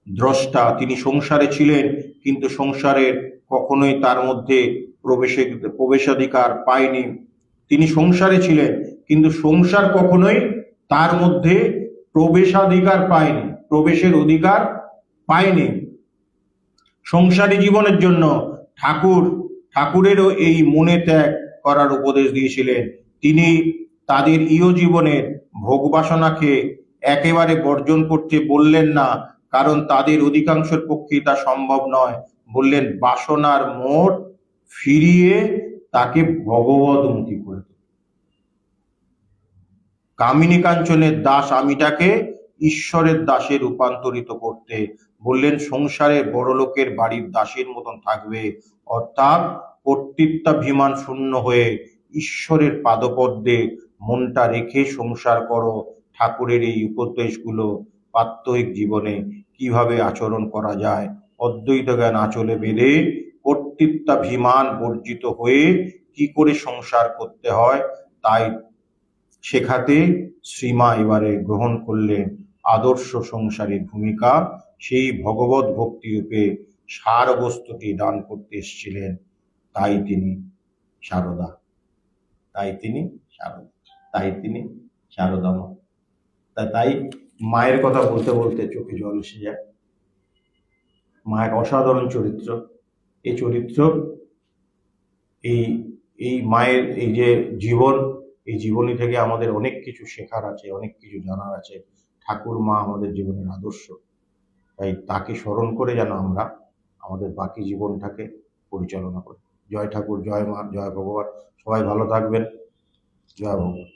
দ্রষ্টা। তিনি সংসারে ছিলেন, কিন্তু সংসারের কখনোই তার মধ্যে প্রবেশাধিকার পায়নি। তিনি সংসারে ছিলেন, কিন্তু সংসার কখনোই তার মধ্যে প্রবেশের অধিকার পায়নি। সংসারী জীবনের জন্য ঠাকুরেরও এই মনে ত্যাগ করার উপদেশ দিয়েছিলেন। তিনি তাদের ইহ জীবনের ভোগবাসনাকে একেবারে বর্জন করতে বললেন না, কারণ তাদের অধিকাংশের পক্ষে তা সম্ভব নয়। বললেন বাসনার মোড় ফিরিয়ে তাকে ভগবদমুখী করে তোলো। কামিনী কাঞ্চনের দাস আমিটাকে ঈশ্বরের দাসে রূপান্তরিত করতে বললেন। সংসারে বড়লোকের বাড়ির দাসের মতন থাকবে, অর্থাৎ কর্তৃত্বাভিমান শূন্য হয়ে ঈশ্বরের পাদপদ্মে মনটা রেখে সংসার করো। ঠাকুরের এই উপদেশগুলো প্রাত্যহিক জীবনে কিভাবে আচরণ করা যায়, অদ্বৈত জ্ঞান আঁচলে বেঁধে কর্তৃত্বাভিমান বর্জিত হয়ে কি করে সংসার করতে হয় তাই শেখাতে শ্রীমা এবারে গ্রহণ করলেন আদর্শ সংসারীর ভূমিকা। সেই ভগবত ভক্তি রূপে সার বস্তুটি দান করতে এসেছিলেন, তাই তিনি সারদা, সারদামা। তাই মায়ের কথা বলতে বলতে চোখে জল এসে যায়। মায়ের অসাধারণ চরিত্র। এই চরিত্র, এই মায়ের এই যে জীবন, এই জীবনী থেকে আমাদের অনেক কিছু শেখার আছে, অনেক কিছু জানার আছে। ঠাকুর মা আমাদের জীবনের আদর্শ, তাই তাকে স্মরণ করে যেন আমরা আমাদের বাকি জীবনটাকে পরিচালনা করি। জয় ঠাকুর, জয় মা, জয় ভগবান। সবাই ভালো থাকবেন। জয় ভগবান।